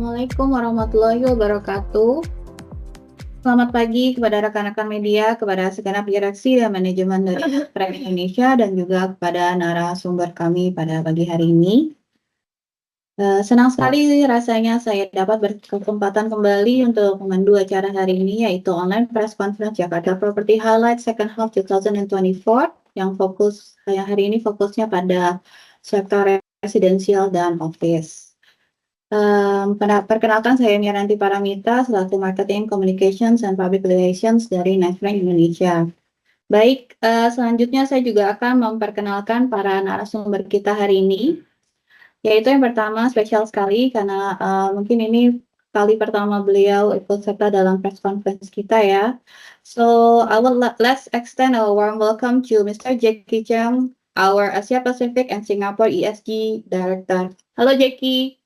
Assalamualaikum warahmatullahi wabarakatuh. Selamat pagi kepada rekan-rekan media, kepada segenap direksi dan manajemen dari Netfrank Indonesia, dan juga kepada narasumber kami pada pagi hari ini. Senang sekali rasanya saya dapat berkesempatan kembali untuk memandu acara hari ini, yaitu Online Press Conference Jakarta Property Highlight Second Half 2024, yang hari ini fokusnya pada sektor residensial dan office. Perkenalkan, saya Miranti Paramita selaku Marketing Communications and Public Relations dari Netfrank Indonesia. Baik, selanjutnya saya juga akan memperkenalkan para narasumber kita hari ini, yaitu yang pertama spesial sekali karena mungkin ini kali pertama beliau ikut serta dalam press conference kita ya. So let's extend a warm welcome to Mr. Jackie Cheung, our Asia Pacific and Singapore ESG Director. Halo Jackie.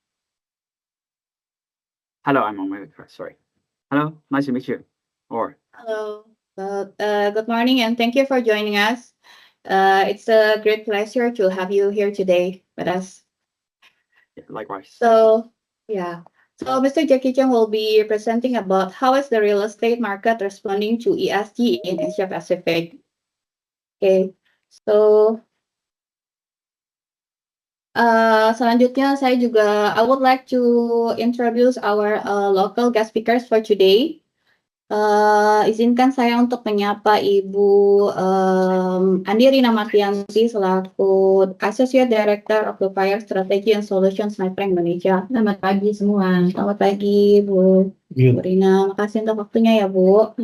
Hello, I'm on my sorry. Hello, nice to meet you. Hello. Good morning and thank you for joining us. It's a great pleasure to have you here today with us. Yeah, likewise. So Mr. Jackie Cheung will be presenting about how is the real estate market responding to ESG in Asia Pacific. Okay, so selanjutnya I would like to introduce our local guest speakers for today. Izinkan saya untuk menyapa Ibu Andi Rina Martianti selaku Associate Director of the Fire Strategy and Solutions Netfrank Indonesia. Selamat pagi semua. Selamat pagi Bu Rina, makasih untuk waktunya ya Bu.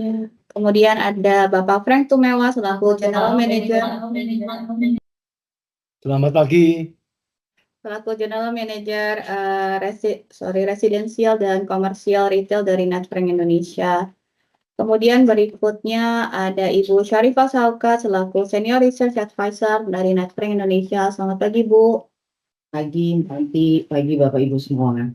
Kemudian ada Bapak Frank Tumewa selaku General Manager. Selamat pagi. Selaku General Manager Residensial dan Komersial Retail dari Netfrank Indonesia. Kemudian berikutnya ada Ibu Syarifah Saukat selaku Senior Research Advisor dari Netfrank Indonesia. Selamat pagi Bu. Pagi Bapak Ibu semua.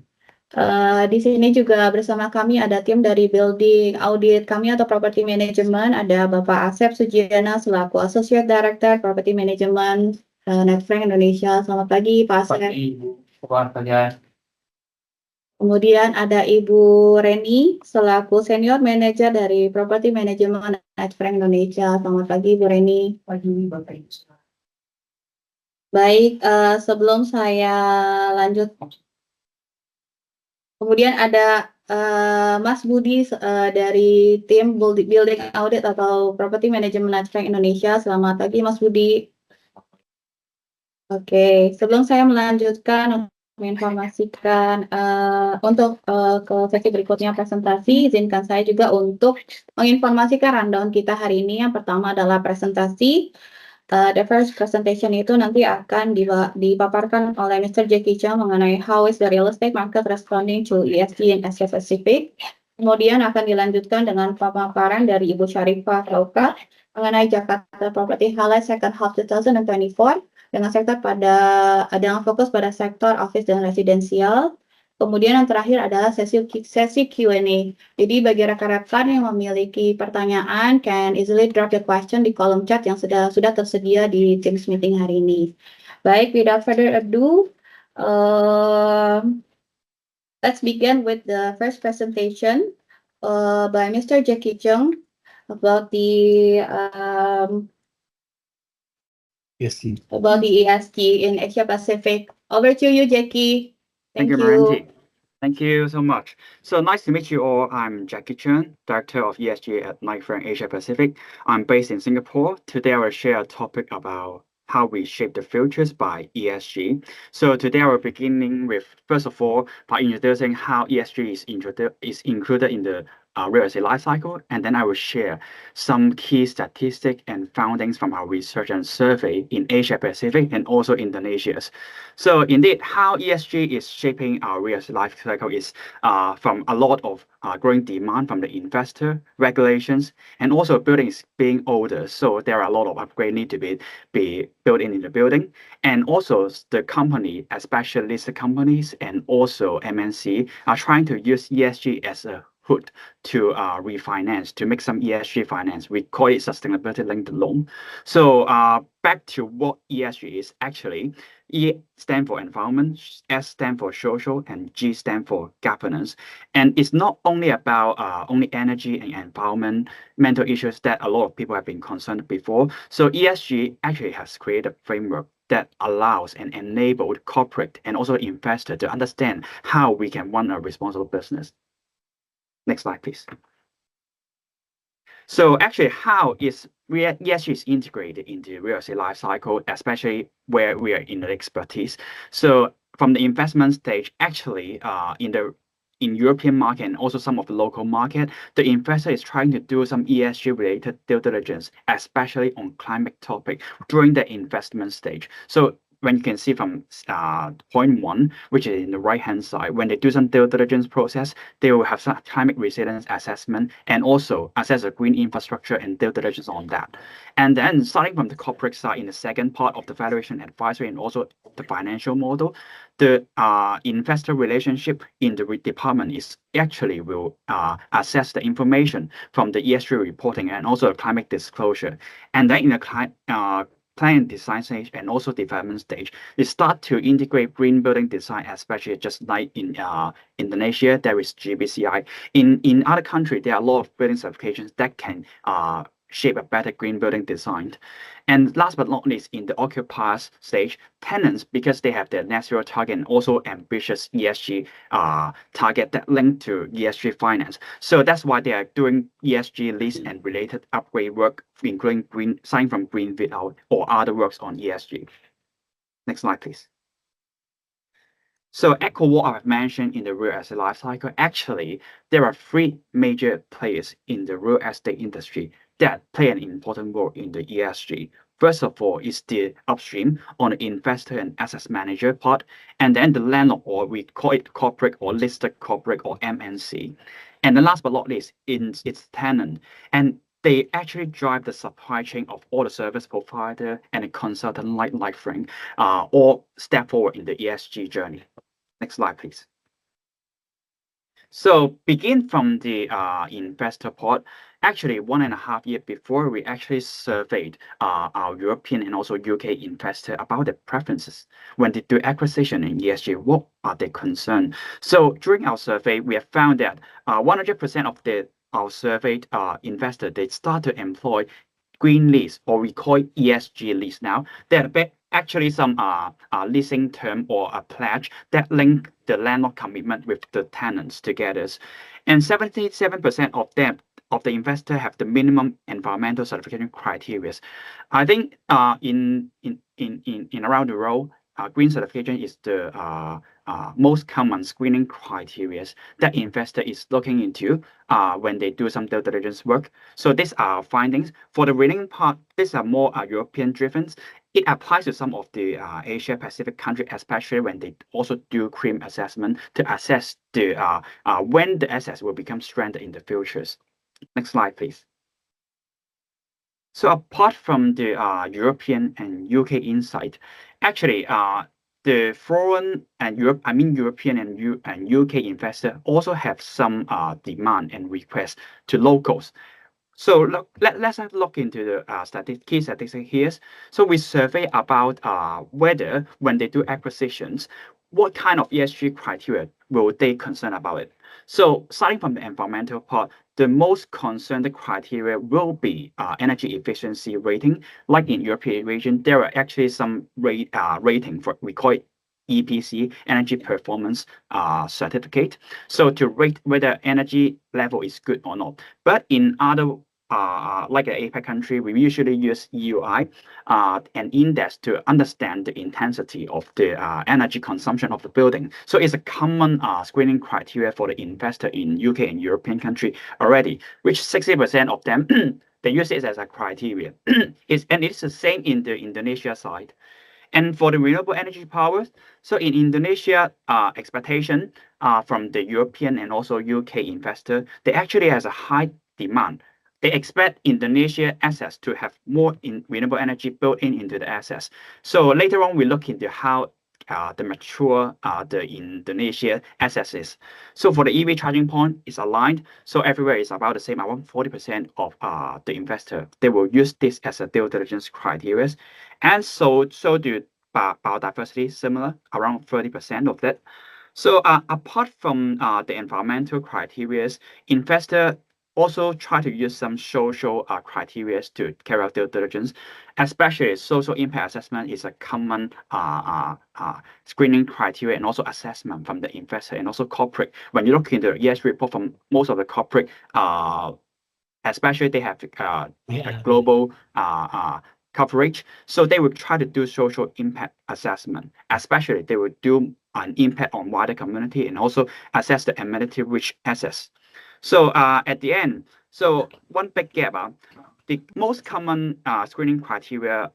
Di sini juga bersama kami ada tim dari Building Audit kami atau Property Management. Ada Bapak Asep Sujiana selaku Associate Director Property Management Netfrank Indonesia. Selamat pagi Pak Asep. Pagi Ibu. Keluarganya. Kemudian ada Ibu Reni selaku Senior Manager dari Property Management Netfrank Indonesia. Selamat pagi Bu Reni. Pagi Bapak Ibu semua. Baik, sebelum saya lanjut, kemudian ada Mas Budi dari tim Building Audit atau Property Management Netfrank Indonesia. Selamat pagi Mas Budi. Oke, sebelum saya melanjutkan menginformasikan untuk ke sesi berikutnya presentasi, izinkan saya juga untuk menginformasikan rundown kita hari ini. Yang pertama adalah presentasi. The first presentation itu nanti akan dipaparkan oleh Mr. Jackie Cheung mengenai how is the real estate market responding to ESG in Asia Pacific. Kemudian akan dilanjutkan dengan pemaparan dari Ibu Syarifah Saukat mengenai Jakarta Property Highlight Second Half 2024 dengan fokus pada sektor office dan residensial. Kemudian yang terakhir adalah sesi Q&A. Jadi bagi rekan-rekan yang memiliki pertanyaan, can easily drop your question di kolom chat yang sudah tersedia di Teams meeting hari ini. Baik, without further ado, let's begin with the first presentation by Mr. Jackie Cheung about the ESG in Asia Pacific. Over to you, Jackie. Thank you, Miranti. Thank you so much. So nice to meet you all. I'm Jackie Cheung, Director of ESG at Netfrank Asia Pacific. I'm based in Singapore. Today I will share a topic about how we shape the futures by ESG. So today I will beginning with, first of all, by introducing how ESG is included in the real estate life cycle, and then I will share some key statistics and findings from our research and survey in Asia Pacific and also Indonesia. So indeed, how ESG is shaping our real estate life cycle is from a lot of growing demand from the investor, regulations, and also buildings being older. So there are a lot of upgrades need to be built in the building, and also the company, especially listed companies and also MNC, are trying to use ESG as a hood to refinance, to make some ESG finance. We call it sustainability linked loan. So back to what ESG is actually. E stand for environment, S stand for social, and G stand for governance. And it's not only about only energy and environmental issues that a lot of people have been concerned before. So ESG actually has created a framework that allows and enabled corporate and also investor to understand how we can run a responsible business. Next slide, please. So actually, how is ESG is integrated into real estate life cycle, especially where we are in the expertise. So from the investment stage, actually, in European market and also some of the local market, the investor is trying to do some ESG related due diligence, especially on climate topic during the investment stage. So when you can see from point 1, which is in the right-hand side, when they do some due diligence process, they will have some climate resilience assessment and also assess a green infrastructure and due diligence on that. And then starting from the corporate side in the second part of the valuation advisory and also the financial model, the investor relationship in the department is actually will assess the information from the ESG reporting and also climate disclosure. And then in the plan design stage and also development stage, they start to integrate green building design, especially just like in Indonesia, there is GBCI. In other countries, there are a lot of building certifications that can shape a better green building design. And last but not least, in the occupiers stage, tenants, because they have their net zero target and also ambitious ESG target that link to ESG finance. So that's why they are doing ESG lease and related upgrade work, including sign from green fit out or other works on ESG. Next slide, please. So echo what I've mentioned in the real estate life cycle, actually, there are 3 major players in the real estate industry that play an important role in the ESG. First of all, is the upstream on the investor and asset manager part, and then the landlord, or we call it corporate or listed corporate or MNC. And then last but not least, it's tenant. And they actually drive the supply chain of all the service provider and a consultant like Knightfrank, all step forward in the ESG journey. Next slide, please. So begin from the investor part. Actually, 1.5 years before, we actually surveyed our European and also UK investor about their preferences when they do acquisition in ESG. What are their concerns? So during our survey, we have found that 100% of our surveyed investor, they start to employ green lease, or we call it ESG lease now. There are actually some leasing term or a pledge that link the landlord commitment with the tenants together. And 77% of them, of the investor, have the minimum environmental certification criteria. I think in around the world, green certification is the most common screening criteria that investor is looking into when they do some due diligence work. So these are findings. For the remaining part, these are more European driven. It applies to some of the Asia Pacific countries, especially when they also do CRREAM assessment to assess the when the assets will become stranded in the futures. Next slide, please. So apart from the European and UK insight, actually the foreign and European and UK investor also have some demand and request to locals. So let's have a look into the key statistics here. So we survey about whether when they do acquisitions, what kind of ESG criteria will they concern about it. So starting from the environmental part, the most concerned criteria will be energy efficiency rating. Like in European region, there are actually some rating for, we call it EPC, energy performance certificate. So to rate whether energy level is good or not. But in other like an APEC country, we usually use EUI, an index to understand the intensity of the energy consumption of the building. So it's a common screening criteria for the investor in UK and European country already, which 60% of them, they use it as a criteria. And it's the same in the Indonesia side. And for the renewable energy powers, so in Indonesia, expectation from the European and also UK investor, they actually has a high demand. They expect Indonesia assets to have more renewable energy built into the assets. So later on, we look into how the mature the Indonesia assets is. So for the EV charging point, it's aligned. So everywhere is about the same. Around 40% of the investor, they will use this as a due diligence criteria. And so do biodiversity, similar, around 30% of that. So apart from the environmental criteria, investor also try to use some social criteria to carry out due diligence, especially social impact assessment is a common screening criteria and also assessment from the investor and also corporate. When you look into the ESG report from most of the corporate, especially they have a global coverage, so they will try to do social impact assessment, especially they will do an impact on wider community and also assess the amenity rich assets. So at the end, so one big gap, the most common screening criteria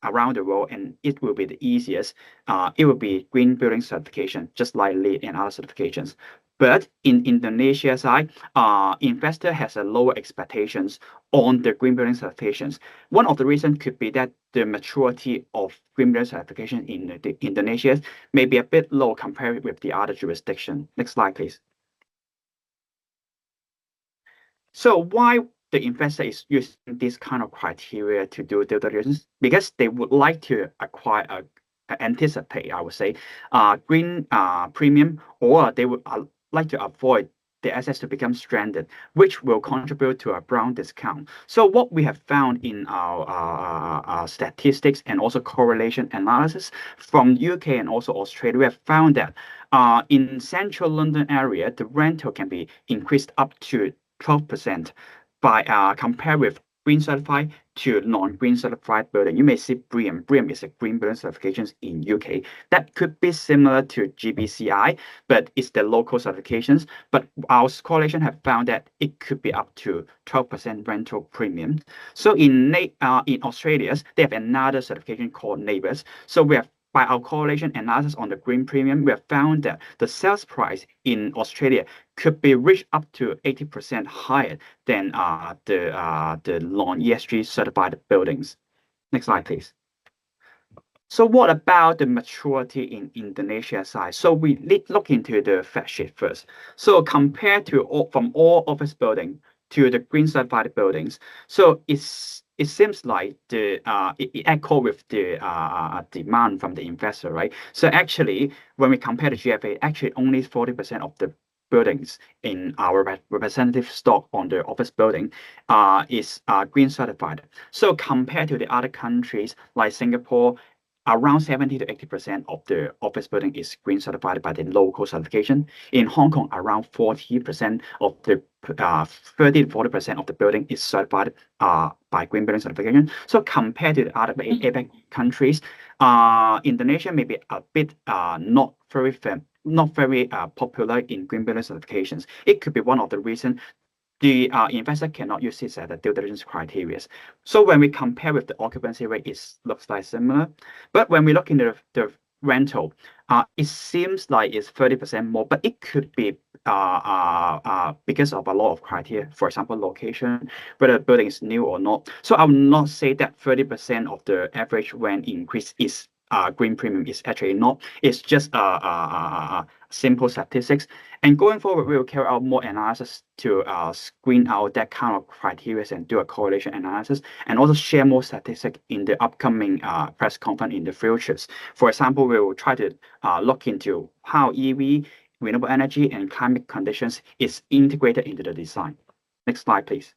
around the world, and it will be the easiest, it will be green building certification, just like LEED and other certifications. But in Indonesia side, investor has a lower expectations on the green building certifications. One of the reasons could be that the maturity of green building certification in Indonesia may be a bit low compared with the other jurisdiction. Next slide, please. So why the investor is using this kind of criteria to do due diligence? Because they would like to acquire anticipate, I would say, green premium, or they would like to avoid the assets to become stranded, which will contribute to a brown discount. So what we have found in our statistics and also correlation analysis from UK and also Australia, we have found that in central London area, the rental can be increased up to 12% by compare with green certified to non-green certified building. You may see BREEAM. BREEAM is a green building certifications in UK. That could be similar to GBCI, but it's the local certifications. But our correlation have found that it could be up to 12% rental premium. So in Australia, they have another certification called NABERS. So we have, by our correlation analysis on the green premium, we have found that the sales price in Australia could be reached up to 80% higher than the non-ESG certified buildings. Next slide, please. So what about the maturity in Indonesia side? So we look into the fact sheet first. So compared to from all office building to the green certified buildings, so it seems like it echo with the demand from the investor, right? So actually, when we compare the GFA, actually only 40% of the buildings in our representative stock on the office building is green certified. So compared to the other countries like Singapore, around 70 to 80% of the office building is green certified by the local certification. In Hong Kong, around 40% of the 30 to 40% of the building is certified by green building certification. So compared to the other APEC countries, Indonesia may be a bit not very popular in green building certifications. It could be one of the reasons the investor cannot use this as a due diligence criteria. So when we compare with the occupancy rate, it looks like similar. But when we look into the rental, it seems like it's 30% more, but it could be because of a lot of criteria, for example, location, whether the building is new or not. So I will not say that 30% of the average rent increase is green premium. Is actually not. It's just simple statistics. And going forward, we will carry out more analysis to screen out that kind of criteria and do a correlation analysis, and also share more statistics in the upcoming press conference in the futures. For example, we will try to look into how EV, renewable energy, and climate conditions is integrated into the design. Next slide, please.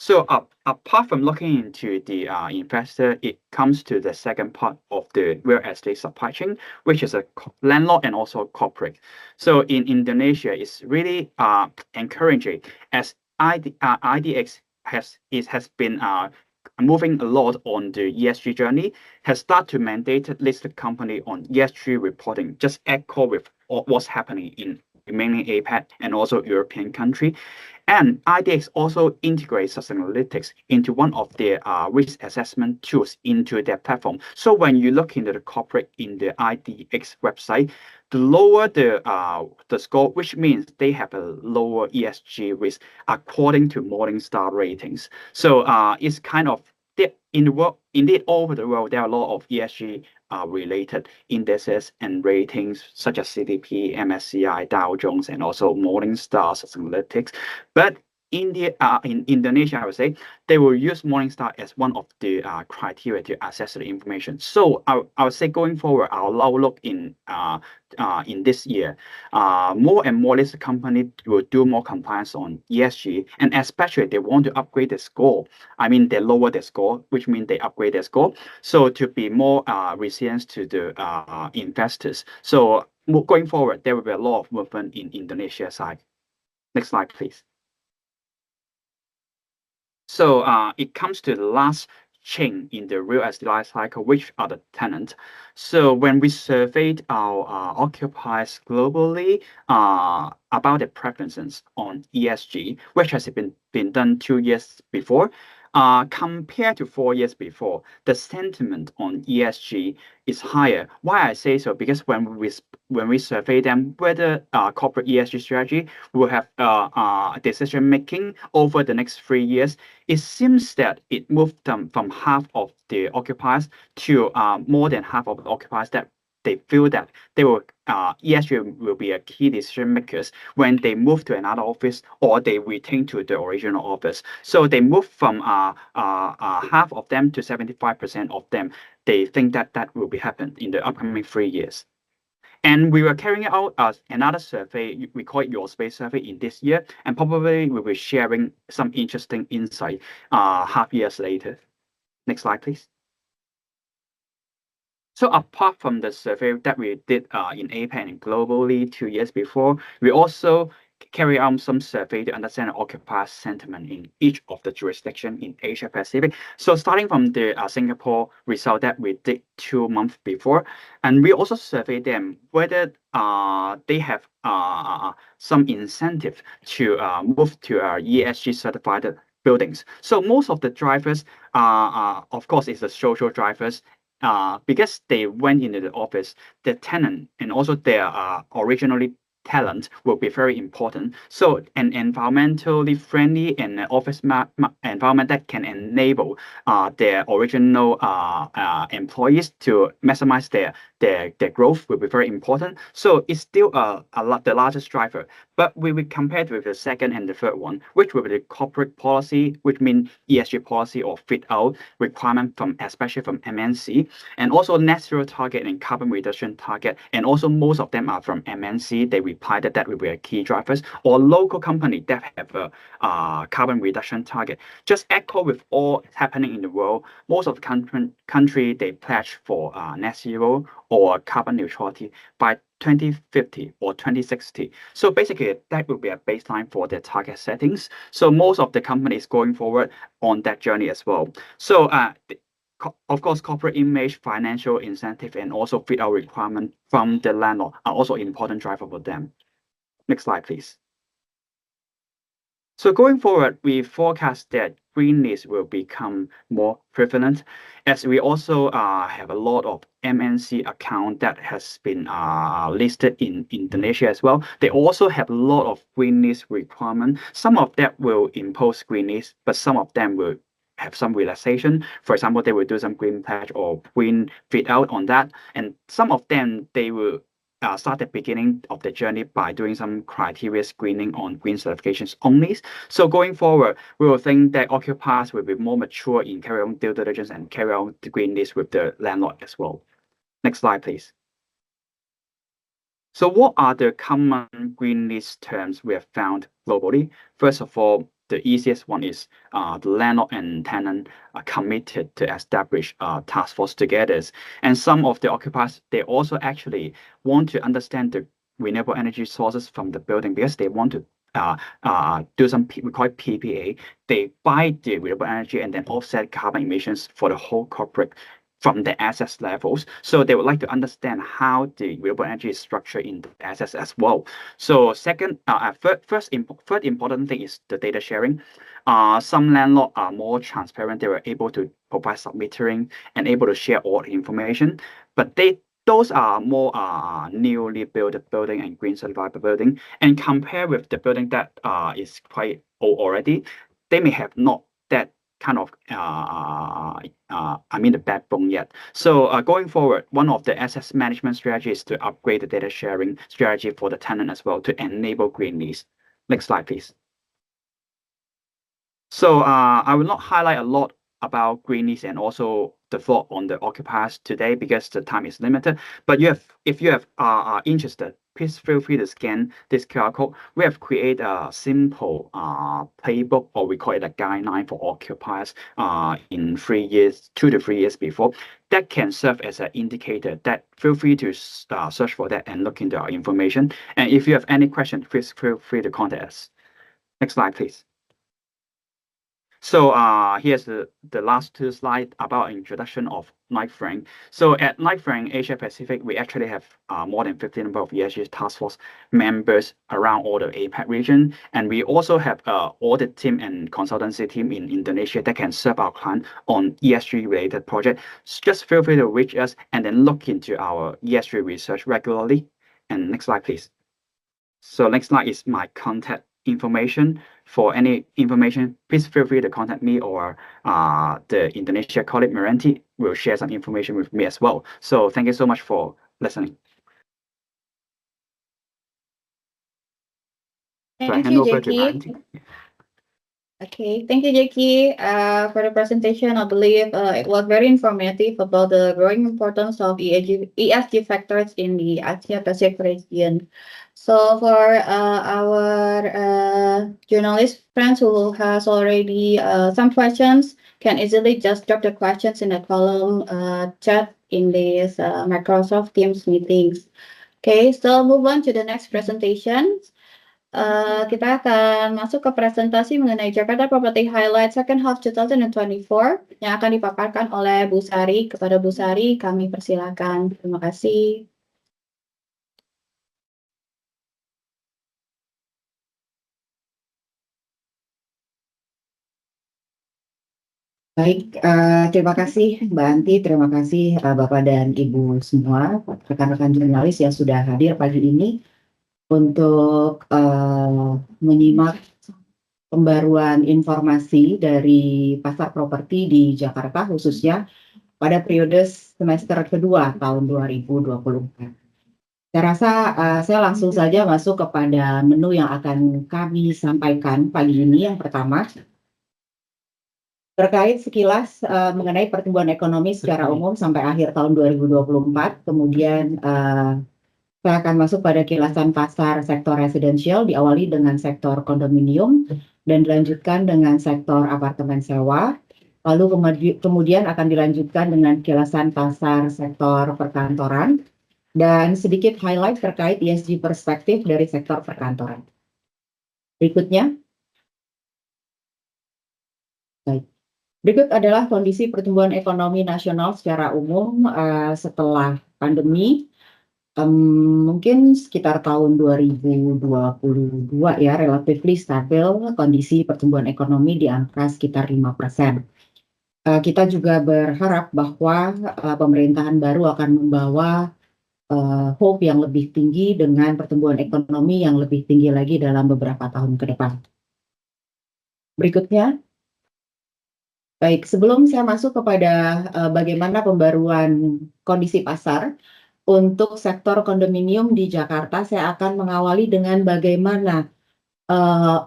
So apart from looking into the investor, it comes to the second part of the real estate supply chain, which is a landlord and also corporate. So in Indonesia, it's really encouraging as IDX has been moving a lot on the ESG journey, has started to mandate listed company on ESG reporting, just echo with what's happening in remaining APAC and also European country. And IDX also integrates Sustainalytics into one of their risk assessment tools into their platform. So when you look into the corporate in the IDX website, the lower the score, which means they have a lower ESG risk according to Morningstar ratings. So it's kind of in the world, indeed all over the world, there are a lot of ESG related indices and ratings such as CDP, MSCI, Dow Jones, and also Morningstar Sustainalytics. But in Indonesia, I would say they will use Morningstar as one of the criteria to assess the information. So I would say going forward, our outlook in this year, more and more listed companies will do more compliance on ESG, and especially they want to upgrade the score. I mean, they lower the score, which means they upgrade their score. So to be more resilient to the investors. So going forward, there will be a lot of movement in Indonesia side. Next slide, please. So it comes to the last chain in the real estate life cycle, which are the tenants. So when we surveyed our occupiers globally about their preferences on ESG, which has been done 2 years before, compared to 4 years before, the sentiment on ESG is higher. Why I say so? Because when we survey them whether corporate ESG strategy will have decision making over the next 3 years, it seems that it moved them from half of the occupiers to more than half of the occupiers that they feel that they will ESG will be a key decision makers when they move to another office or they retain to the original office. So they move from half of them to 75% of them. They think that will be happen in the upcoming 3 years. And we were carrying out another survey, we call it Your Space survey, in this year, and probably we'll be sharing some interesting insight half years later. Next slide, please. So apart from the survey that we did in APAC and globally 2 years before, we also carry out some survey to understand occupier sentiment in each of the jurisdiction in Asia Pacific. So starting from the Singapore result that we did 2 months before, and we also surveyed them whether they have some incentive to move to ESG certified buildings. So most of the drivers, of course, is the social drivers. Because they went into the office, the tenant and also their originally talent will be very important. So an environmentally friendly and office environment that can enable their original employees to maximize their growth will be very important. So it's still the largest driver. But we will compare it with the second and the third one, which will be the corporate policy, which means ESG policy or fit out requirement from especially from MNC, and also net zero target and carbon reduction target. And also most of them are from MNC. They reply that will be a key drivers, or local company that have a carbon reduction target. Just echo with all happening in the world, most of the country they pledge for net zero or carbon neutrality by 2050 or 2060. So basically that will be a baseline for their target settings. So most of the companies going forward on that journey as well. So of course, corporate image, financial incentive, and also fit out requirement from the landlord are also important driver for them. Next slide, please. So going forward, we forecast that green lease will become more prevalent, as we also have a lot of MNC account that has been listed in Indonesia as well. They also have a lot of green lease requirement. Some of that will impose green lease, but some of them will have some relaxation. For example, they will do some green pledge or green fit out on that. And some of them, they will start the beginning of the journey by doing some criteria screening on green certifications only. So going forward, we will think that occupiers will be more mature in carrying on due diligence and carry out the green lease with the landlord as well. Next slide, please. So what are the common green lease terms we have found globally? First of all, the easiest one is the landlord and tenant are committed to establish a task force together. And some of the occupiers, they also actually want to understand the renewable energy sources from the building because they want to do some, we call it PPA. They buy the renewable energy and then offset carbon emissions for the whole corporate from the assets levels. So they would like to understand how the renewable energy is structured in the assets as well. So second, third important thing is the data sharing. Some landlords are more transparent. They were able to provide sub-metering and able to share all the information, but those are more newly built building and green certified building. And compare with the building that is quite old already, they may have not that kind of the backbone yet. So going forward, one of the asset management strategies is to upgrade the data sharing strategy for the tenant as well to enable green lease. Next slide, please. So I will not highlight a lot about green lease and also the thought on the occupiers today because the time is limited. But if you are interested, please feel free to scan this QR code. We have created a simple playbook, or we call it a guideline for occupiers in 2 to 3 years before. That can serve as an indicator. That feel free to search for that and look into our information. And if you have any questions, please feel free to contact us. Next slide, please. So here's the last 2 slides about introduction of Knight Frank. So at Knight Frank Asia Pacific, we actually have more than 15 number of ESG task force members around all the APAC region. And we also have an audit team and consultancy team in Indonesia that can serve our client on ESG related project. Just feel free to reach us and then look into our ESG research regularly. And next slide, please. So next slide is my contact information. For any information, please feel free to contact me or the Indonesia colleague Meranti will share some information with me as well. So thank you so much for listening. So I Thank hand you, over to Jackie. Meranti. Okay, thank you, Jackie, for the presentation. I believe it was very informative about the growing importance of ESG factors in the Asia Pacific region. So for our journalist friends who has already some questions, can easily just drop the questions in the column chat in this Microsoft Teams meetings. Okay, so move on to the next presentation. Kita akan masuk ke presentasi mengenai Jakarta Property Highlight Second Half 2024 yang akan dipaparkan oleh Bu Sari. Kepada Bu Sari, kami persilakan. Terima kasih. Baik, terima kasih Mbak Anti, terima kasih Bapak dan Ibu semua, rekan-rekan jurnalis yang sudah hadir pagi ini untuk menyimak pembaruan informasi dari pasar properti di Jakarta khususnya pada periode semester kedua tahun 2024. Saya rasa saya langsung saja masuk kepada menu yang akan kami sampaikan pagi ini. Yang pertama, terkait sekilas mengenai pertumbuhan ekonomi secara umum sampai akhir tahun 2024, kemudian saya akan masuk pada kilasan pasar sektor residensial, diawali dengan sektor kondominium dan dilanjutkan dengan sektor apartemen sewa, lalu kemudian akan dilanjutkan dengan kilasan pasar sektor perkantoran, dan sedikit highlight terkait ESG perspektif dari sektor perkantoran. Berikutnya. Baik. Berikut adalah kondisi pertumbuhan ekonomi nasional secara umum setelah pandemi. Mungkin sekitar tahun 2022 ya, relatively stabil kondisi pertumbuhan ekonomi di angka sekitar 5%. Kita juga berharap bahwa pemerintahan baru akan membawa hope yang lebih tinggi dengan pertumbuhan ekonomi yang lebih tinggi lagi dalam beberapa tahun ke depan. Berikutnya. Baik, sebelum saya masuk kepada bagaimana pembaruan kondisi pasar untuk sektor kondominium di Jakarta, saya akan mengawali dengan bagaimana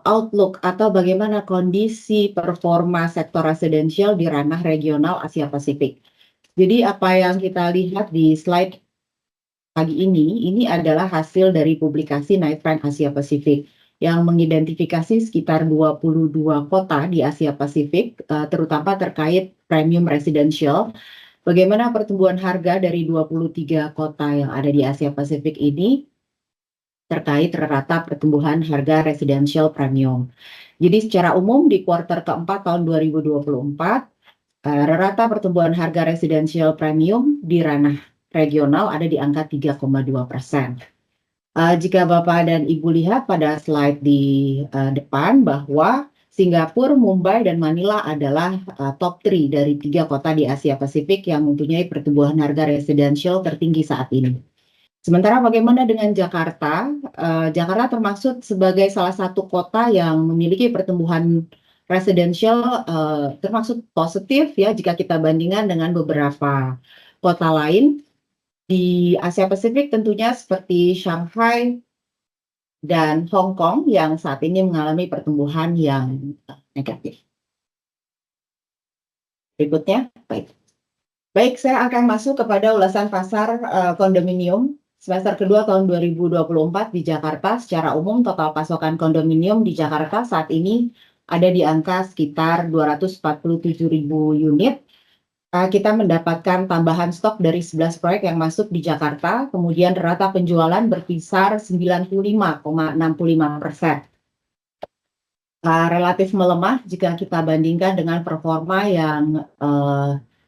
outlook atau bagaimana kondisi performa sektor residensial di ranah regional Asia Pasifik. Jadi apa yang kita lihat di slide pagi ini adalah hasil dari publikasi Knight Frank Asia Pasifik yang mengidentifikasi sekitar 22 kota di Asia Pasifik, terutama terkait premium residential. Bagaimana pertumbuhan harga dari 23 kota yang ada di Asia Pasifik ini terkait rata pertumbuhan harga residential premium. Jadi secara umum di kuartal keempat tahun 2024, rata pertumbuhan harga residential premium di ranah regional ada di angka 3,2%. Jika Bapak dan Ibu lihat pada slide di depan bahwa Singapura, Mumbai, dan Manila adalah top 3 dari 3 kota di Asia Pasifik yang mempunyai pertumbuhan harga residensial tertinggi saat ini. Sementara bagaimana dengan Jakarta? Jakarta termasuk sebagai salah satu kota yang memiliki pertumbuhan residential termasuk positif ya jika kita bandingkan dengan beberapa kota lain di Asia Pasifik tentunya seperti Shanghai dan Hong Kong yang saat ini mengalami pertumbuhan yang negatif. Berikutnya, baik, saya akan masuk kepada ulasan pasar kondominium semester kedua tahun 2024 di Jakarta. Secara umum, total pasokan kondominium di Jakarta saat ini ada di angka sekitar 247.000 unit. Kita mendapatkan tambahan stok dari 11 proyek yang masuk di Jakarta, kemudian rata penjualan berkisar 95,65%. Relatif melemah jika kita bandingkan dengan performa yang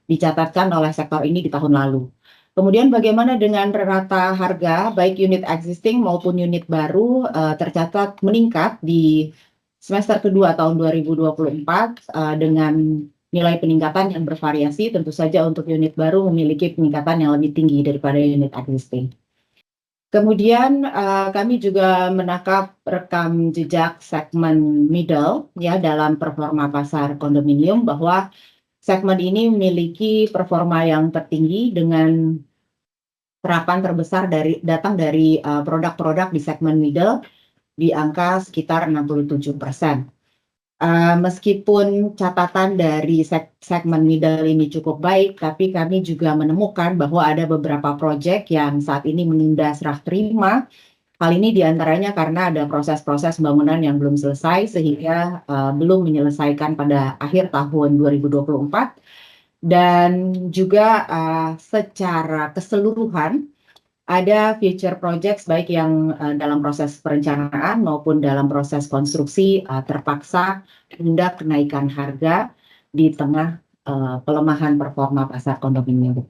dicatatkan oleh sektor ini di tahun lalu. Kemudian bagaimana dengan rata harga, baik unit existing maupun unit baru tercatat meningkat di semester kedua tahun 2024 dengan nilai peningkatan yang bervariasi. Tentu saja untuk unit baru memiliki peningkatan yang lebih tinggi daripada unit existing. Kemudian kami juga menangkap rekam jejak segmen middle ya dalam performa pasar kondominium bahwa segmen ini memiliki performa yang tertinggi dengan serapan terbesar datang dari produk-produk di segmen middle di angka sekitar 67%. Meskipun catatan dari segmen middle ini cukup baik, tapi kami juga menemukan bahwa ada beberapa proyek yang saat ini menunda serah terima. Hal ini diantaranya karena ada proses-proses pembangunan yang belum selesai sehingga belum menyelesaikan pada akhir tahun 2024. Dan juga secara keseluruhan ada future projects baik yang dalam proses perencanaan maupun dalam proses konstruksi terpaksa menunda kenaikan harga di tengah pelemahan performa pasar kondominium.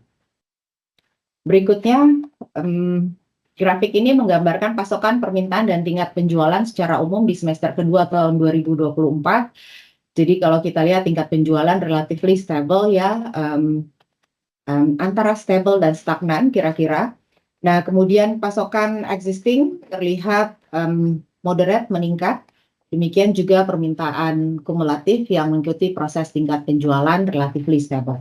Berikutnya, grafik ini menggambarkan pasokan, permintaan, dan tingkat penjualan secara umum di semester kedua tahun 2024. Jadi kalau kita lihat tingkat penjualan relatively stable ya, antara stable dan stagnan kira-kira. Nah, kemudian pasokan existing terlihat moderate meningkat. Demikian juga permintaan kumulatif yang mengikuti proses tingkat penjualan relatively stable.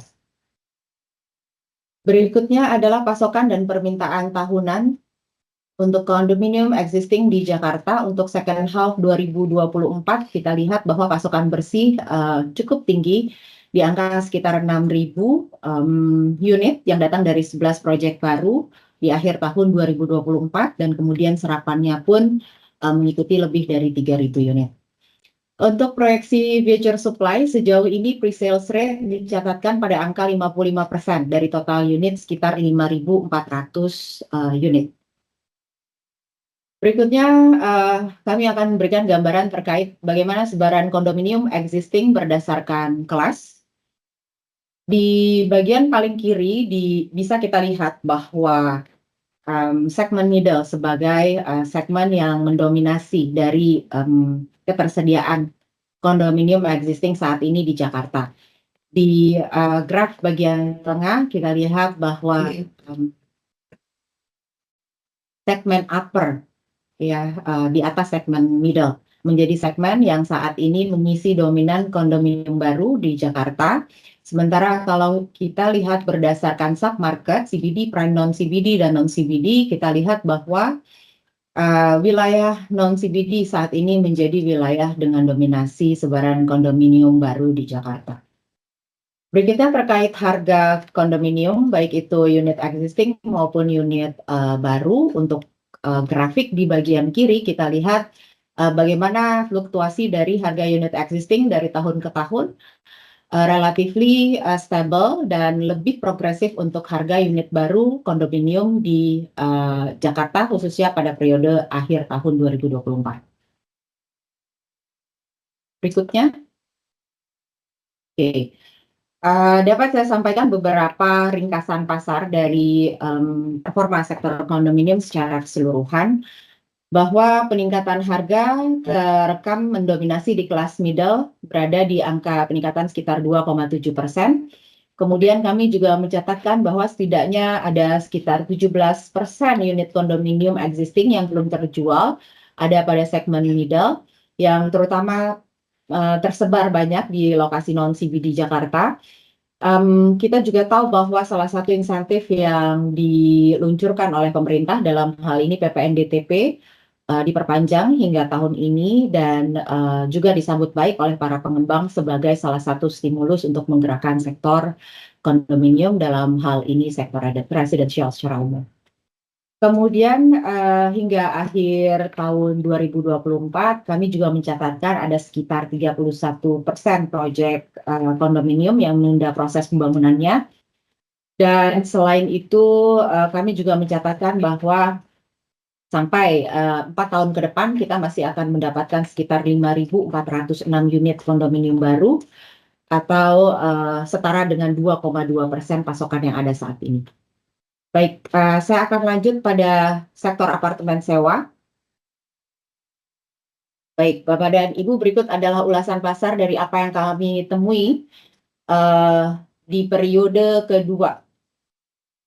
Berikutnya adalah pasokan dan permintaan tahunan untuk kondominium existing di Jakarta untuk second half 2024. Kita lihat bahwa pasokan bersih cukup tinggi di angka sekitar 6.000 unit yang datang dari 11 proyek baru di akhir tahun 2024 dan kemudian serapannya pun mengikuti lebih dari 3.000 unit. Untuk proyeksi future supply sejauh ini pre-sales rate dicatatkan pada angka 55% dari total unit sekitar 5.400 unit. Berikutnya kami akan memberikan gambaran terkait bagaimana sebaran kondominium existing berdasarkan kelas. Di bagian paling kiri bisa kita lihat bahwa segmen middle sebagai segmen yang mendominasi dari ketersediaan kondominium existing saat ini di Jakarta. Di graf bagian tengah kita lihat bahwa segmen upper ya di atas segmen middle menjadi segmen yang saat ini mengisi dominan kondominium baru di Jakarta. Sementara kalau kita lihat berdasarkan submarket CBD, prime non-CBD, dan non-CBD, kita lihat bahwa wilayah non-CBD saat ini menjadi wilayah dengan dominasi sebaran kondominium baru di Jakarta. Berikutnya terkait harga kondominium, baik itu unit existing maupun unit baru. Untuk grafik di bagian kiri kita lihat bagaimana fluktuasi dari harga unit existing dari tahun ke tahun. Relatively stable dan lebih progresif untuk harga unit baru kondominium di Jakarta khususnya pada periode akhir tahun 2024. Berikutnya. Oke. Dapat saya sampaikan beberapa ringkasan pasar dari performa sektor kondominium secara keseluruhan. Bahwa peningkatan harga terekam mendominasi di kelas middle, berada di angka peningkatan sekitar 2,7%. Kemudian kami juga mencatatkan bahwa setidaknya ada sekitar 17% unit kondominium existing yang belum terjual, ada pada segmen middle, yang terutama tersebar banyak di lokasi non-CBD Jakarta. Kita juga tahu bahwa salah satu insentif yang diluncurkan oleh pemerintah dalam hal ini PPNDTP diperpanjang hingga tahun ini dan juga disambut baik oleh para pengembang sebagai salah satu stimulus untuk menggerakkan sektor kondominium, dalam hal ini sektor residensial secara umum. Kemudian hingga akhir tahun 2024 kami juga mencatatkan ada sekitar 31% proyek kondominium yang menunda proses pembangunannya. Dan selain itu kami juga mencatatkan bahwa sampai 4 tahun ke depan kita masih akan mendapatkan sekitar 5.406 unit kondominium baru atau setara dengan 2,2% pasokan yang ada saat ini. Baik, saya akan lanjut pada sektor apartemen sewa. Baik, Bapak dan Ibu, berikut adalah ulasan pasar dari apa yang kami temui di periode kedua.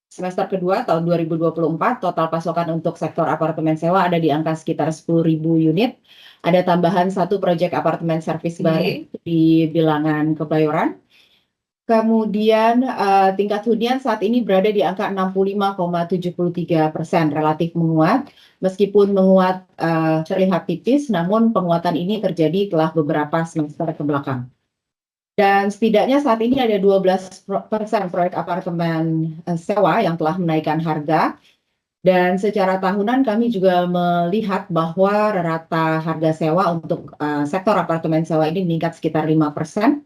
Semester kedua tahun 2024, total pasokan untuk sektor apartemen sewa ada di angka sekitar 10.000 unit. Ada tambahan satu proyek apartemen servis baru di bilangan Kebayoran. Kemudian tingkat hunian saat ini berada di angka 65,73%, relatif menguat. Meskipun menguat terlihat tipis, namun penguatan ini terjadi telah beberapa semester ke belakang. Dan setidaknya saat ini ada 12% proyek apartemen sewa yang telah menaikkan harga. Dan secara tahunan kami juga melihat bahwa rata harga sewa untuk sektor apartemen sewa ini meningkat sekitar 5%.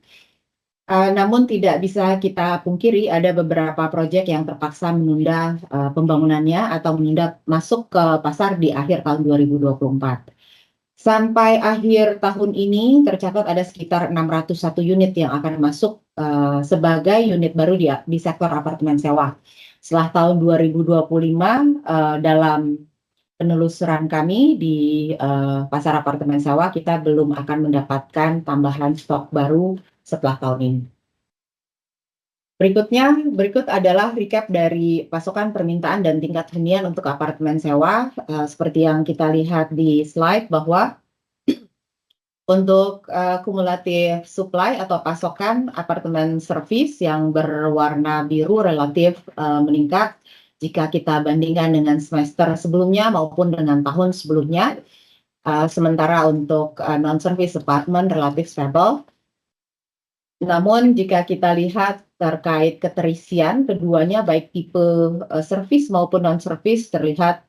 Namun tidak bisa kita pungkiri ada beberapa proyek yang terpaksa menunda pembangunannya atau menunda masuk ke pasar di akhir tahun 2024. Sampai akhir tahun ini tercatat ada sekitar 601 unit yang akan masuk sebagai unit baru di sektor apartemen sewa. Setelah tahun 2025 dalam penelusuran kami di pasar apartemen sewa kita belum akan mendapatkan tambahan stok baru setelah tahun ini. Berikut adalah recap dari pasokan, permintaan, dan tingkat hunian untuk apartemen sewa. Seperti yang kita lihat di slide bahwa untuk kumulatif supply atau pasokan apartemen servis yang berwarna biru relatif meningkat jika kita bandingkan dengan semester sebelumnya maupun dengan tahun sebelumnya. Sementara untuk non-service apartment relatif stable. Namun jika kita lihat terkait keterisian, keduanya baik tipe servis maupun non-servis terlihat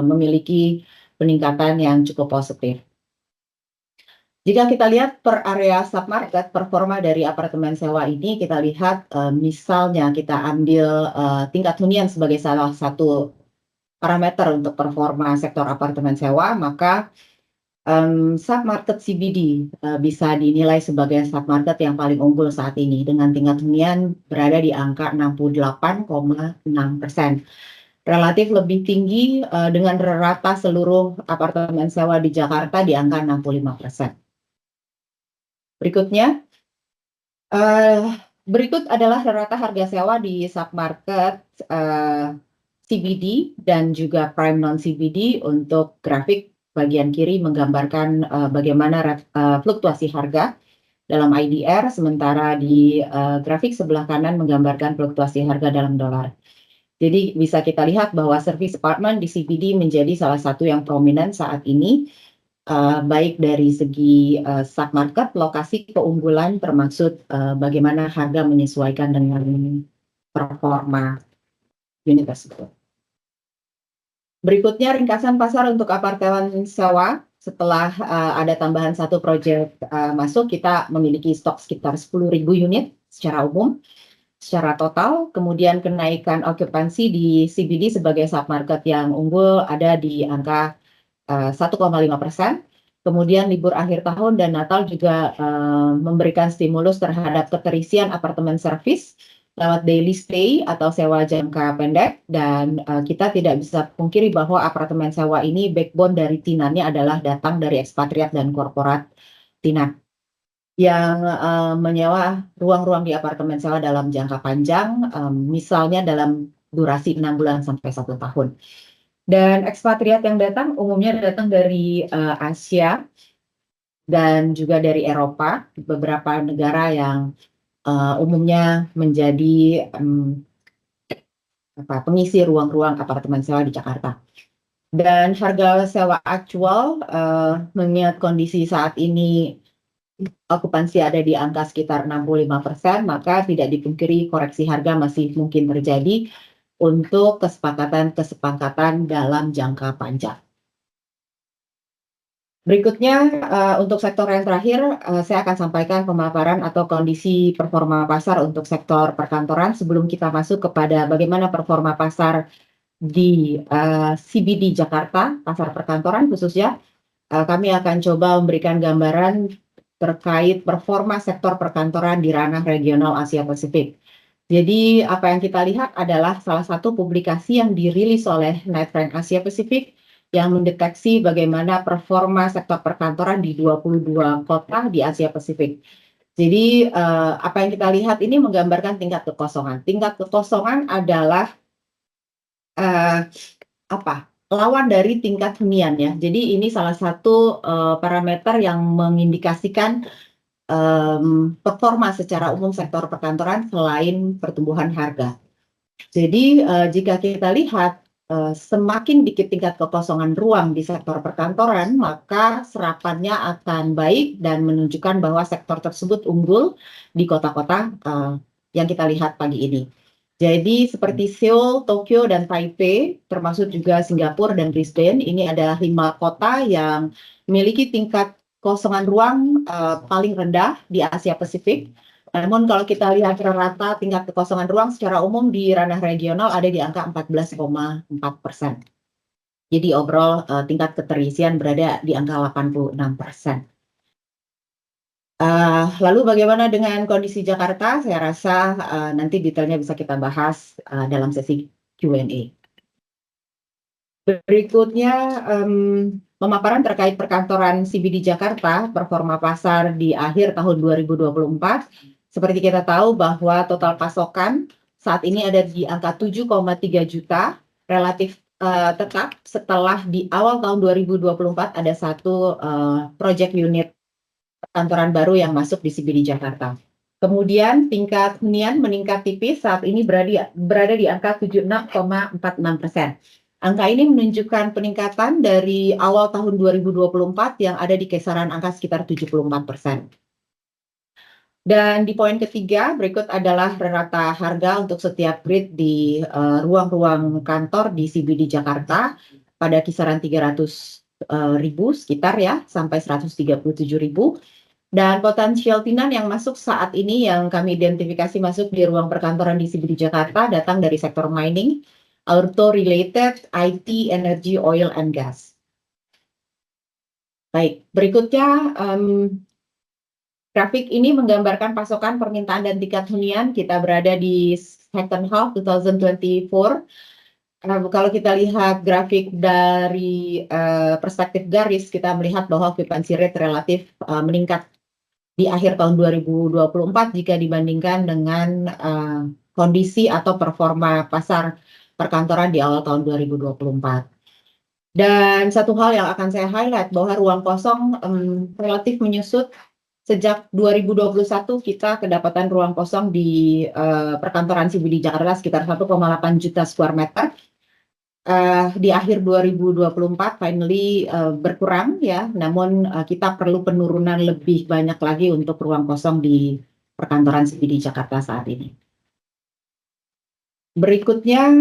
memiliki peningkatan yang cukup positif. Jika kita lihat per area submarket, performa dari apartemen sewa ini kita lihat misalnya kita ambil tingkat hunian sebagai salah satu parameter untuk performa sektor apartemen sewa, maka submarket CBD bisa dinilai sebagai submarket yang paling unggul saat ini dengan tingkat hunian berada di angka 68,6%. Relatif lebih tinggi dengan rata seluruh apartemen sewa di Jakarta di angka 65%. Berikut adalah rata harga sewa di submarket CBD dan juga prime non-CBD untuk grafik bagian kiri menggambarkan bagaimana fluktuasi harga dalam IDR, sementara di grafik sebelah kanan menggambarkan fluktuasi harga dalam dolar. Jadi bisa kita lihat bahwa service apartment di CBD menjadi salah satu yang prominent saat ini, baik dari segi submarket, lokasi keunggulan, termasuk bagaimana harga menyesuaikan dengan performa unit tersebut. Berikutnya ringkasan pasar untuk apartemen sewa. Setelah ada tambahan satu proyek masuk, kita memiliki stok sekitar 10.000 unit secara umum, secara total. Kemudian kenaikan okupansi di CBD sebagai submarket yang unggul ada di angka 1,5%. Kemudian libur akhir tahun dan Natal juga memberikan stimulus terhadap keterisian apartemen servis lewat daily stay atau sewa jangka pendek, dan kita tidak bisa pungkiri bahwa apartemen sewa ini backbone dari tenannya adalah datang dari ekspatriat dan korporat tenan yang menyewa ruang-ruang di apartemen sewa dalam jangka panjang, misalnya dalam durasi 6 bulan sampai 1 tahun. Dan ekspatriat yang datang umumnya datang dari Asia, dan juga dari Eropa, beberapa negara yang umumnya menjadi pengisi ruang-ruang apartemen sewa di Jakarta. Dan harga sewa aktual mengingat kondisi saat ini okupansi ada di angka sekitar 65%, maka tidak dipungkiri koreksi harga masih mungkin terjadi untuk kesepakatan dalam jangka panjang. Berikutnya, untuk sektor yang terakhir, saya akan sampaikan pemaparan atau kondisi performa pasar untuk sektor perkantoran sebelum kita masuk kepada bagaimana performa pasar di CBD Jakarta, pasar perkantoran khususnya. Kami akan coba memberikan gambaran terkait performa sektor perkantoran di ranah regional Asia Pasifik. Jadi apa yang kita lihat adalah salah satu publikasi yang dirilis oleh Knight Frank Asia Pasifik yang mendeteksi bagaimana performa sektor perkantoran di 22 kota di Asia Pasifik. Jadi apa yang kita lihat ini menggambarkan tingkat kekosongan. Tingkat kekosongan adalah lawan dari tingkat hunian ya. Jadi ini salah satu parameter yang mengindikasikan performa secara umum sektor perkantoran selain pertumbuhan harga. Jadi jika kita lihat semakin dikit tingkat kekosongan ruang di sektor perkantoran, maka serapannya akan baik dan menunjukkan bahwa sektor tersebut unggul di kota-kota yang kita lihat pagi ini. Jadi seperti Seoul, Tokyo, dan Taipei, termasuk juga Singapura dan Brisbane, ini adalah 5 kota yang memiliki tingkat kosongan ruang paling rendah di Asia Pasifik. Namun kalau kita lihat rata tingkat kekosongan ruang secara umum di ranah regional ada di angka 14,4%. Jadi overall tingkat keterisian berada di angka 86%. Lalu bagaimana dengan kondisi Jakarta? Saya rasa nanti detailnya bisa kita bahas dalam sesi Q&A. Berikutnya, pemaparan terkait perkantoran CBD Jakarta, performa pasar di akhir tahun 2024. Seperti kita tahu bahwa total pasokan saat ini ada di angka 7,3 juta, relatif tetap setelah di awal tahun 2024 ada satu project unit perkantoran baru yang masuk di CBD Jakarta. Kemudian tingkat hunian meningkat tipis, saat ini berada di angka 76,46%. Angka ini menunjukkan peningkatan dari awal tahun 2024 yang ada di kisaran angka sekitar 74%. Dan di poin ketiga, berikut adalah rata harga untuk setiap grade di ruang-ruang kantor di CBD Jakarta pada kisaran 300.000 sekitar ya, sampai 137.000. Dan potensial tenant yang masuk saat ini yang kami identifikasi masuk di ruang perkantoran di CBD Jakarta datang dari sektor mining, auto-related, IT, energy, oil, and gas. Baik, berikutnya grafik ini menggambarkan pasokan, permintaan, dan tingkat hunian. Kita berada di second half 2024. Kalau kita lihat grafik dari perspektif garis, kita melihat bahwa occupancy rate relatif meningkat di akhir tahun 2024 jika dibandingkan dengan kondisi atau performa pasar perkantoran di awal tahun 2024. Dan satu hal yang akan saya highlight bahwa ruang kosong relatif menyusut. Sejak 2021 kita kedapatan ruang kosong di perkantoran CBD Jakarta sekitar 1,8 juta square meter. Di akhir 2024 finally berkurang ya, namun kita perlu penurunan lebih banyak lagi untuk ruang kosong di perkantoran CBD Jakarta saat ini. Berikutnya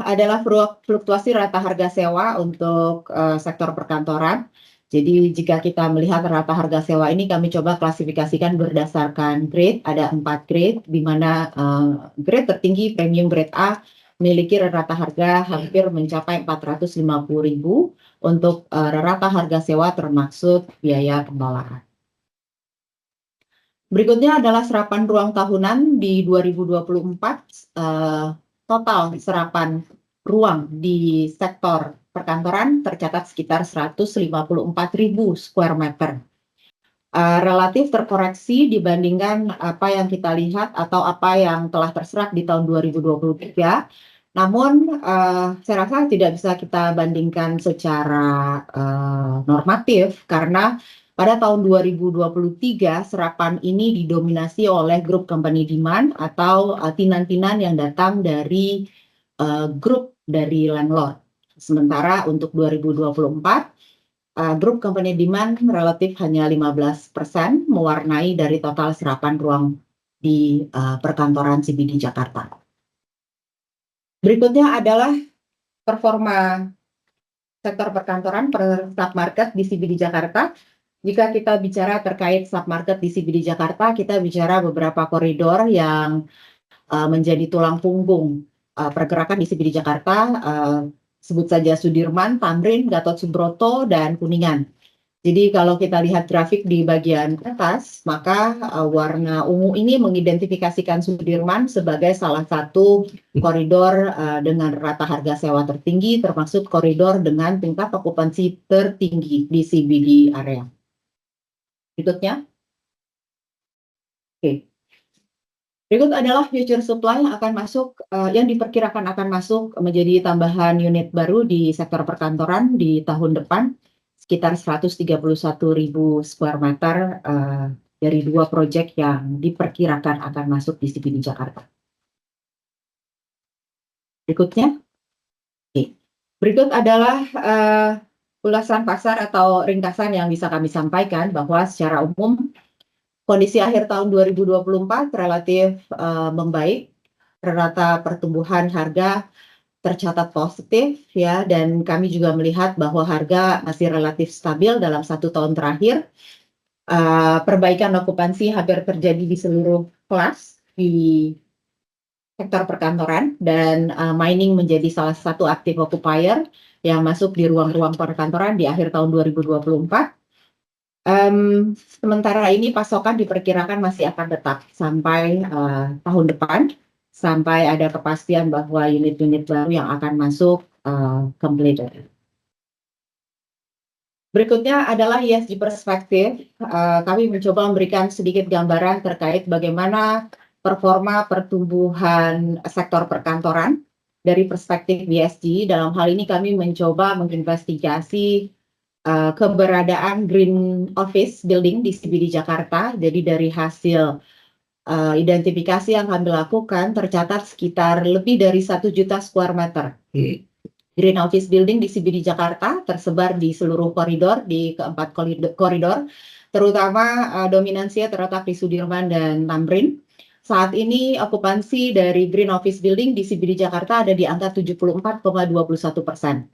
adalah fluktuasi rata harga sewa untuk sektor perkantoran. Jadi jika kita melihat rata harga sewa ini kami coba klasifikasikan berdasarkan grade, ada 4 grade, di mana grade tertinggi premium grade A memiliki rata harga hampir mencapai 450.000 untuk rata harga sewa termasuk biaya pengelolaan. Berikutnya adalah serapan ruang tahunan di 2024, total serapan ruang di sektor perkantoran tercatat sekitar 154.000 square meter. Relatif terkoreksi dibandingkan apa yang kita lihat atau apa yang telah terserap di tahun 2023. Namun saya rasa tidak bisa kita bandingkan secara normatif karena Pada tahun 2023, serapan ini didominasi oleh grup company demand atau tinan-tinan yang datang dari grup dari landlord. Sementara untuk 2024, grup company demand relatif hanya 15%, mewarnai dari total serapan ruang di perkantoran CBD Jakarta. Berikutnya adalah performa sektor perkantoran per submarket di CBD Jakarta. Jika kita bicara terkait submarket di CBD Jakarta, kita bicara beberapa koridor yang menjadi tulang punggung pergerakan di CBD Jakarta, sebut saja Sudirman, Tamrin, Gatot Subroto, dan Kuningan. Jadi kalau kita lihat grafik di bagian atas, maka warna ungu ini mengidentifikasikan Sudirman sebagai salah satu koridor dengan rata harga sewa tertinggi, termasuk koridor dengan tingkat okupansi tertinggi di CBD area. Berikutnya. Oke. Berikut adalah future supply yang akan masuk, yang diperkirakan akan masuk menjadi tambahan unit baru di sektor perkantoran di tahun depan, sekitar 131.000 square meter dari 2 proyek yang diperkirakan akan masuk di CBD Jakarta. Berikutnya. Oke. Berikut adalah ulasan pasar atau ringkasan yang bisa kami sampaikan bahwa secara umum kondisi akhir tahun 2024 relatif membaik, rata pertumbuhan harga tercatat positif ya, dan kami juga melihat bahwa harga masih relatif stabil dalam 1 tahun terakhir. Perbaikan okupansi hampir terjadi di seluruh kelas di sektor perkantoran, dan mining menjadi salah satu active occupier yang masuk di ruang-ruang perkantoran di akhir tahun 2024. Sementara ini pasokan diperkirakan masih akan tetap sampai tahun depan, sampai ada kepastian bahwa unit-unit baru yang akan masuk completed. Berikutnya adalah ESG perspektif. Kami mencoba memberikan sedikit gambaran terkait bagaimana performa pertumbuhan sektor perkantoran dari perspektif ESG. Dalam hal ini kami mencoba menginvestigasi keberadaan Green Office Building di CBD Jakarta. Jadi dari hasil identifikasi yang kami lakukan, tercatat sekitar lebih dari 1 juta square meter Green Office Building di CBD Jakarta, tersebar di seluruh koridor, di keempat koridor, terutama dominansinya terletak di Sudirman dan Tamrin. Saat ini okupansi dari Green Office Building di CBD Jakarta ada di angka 74,21%.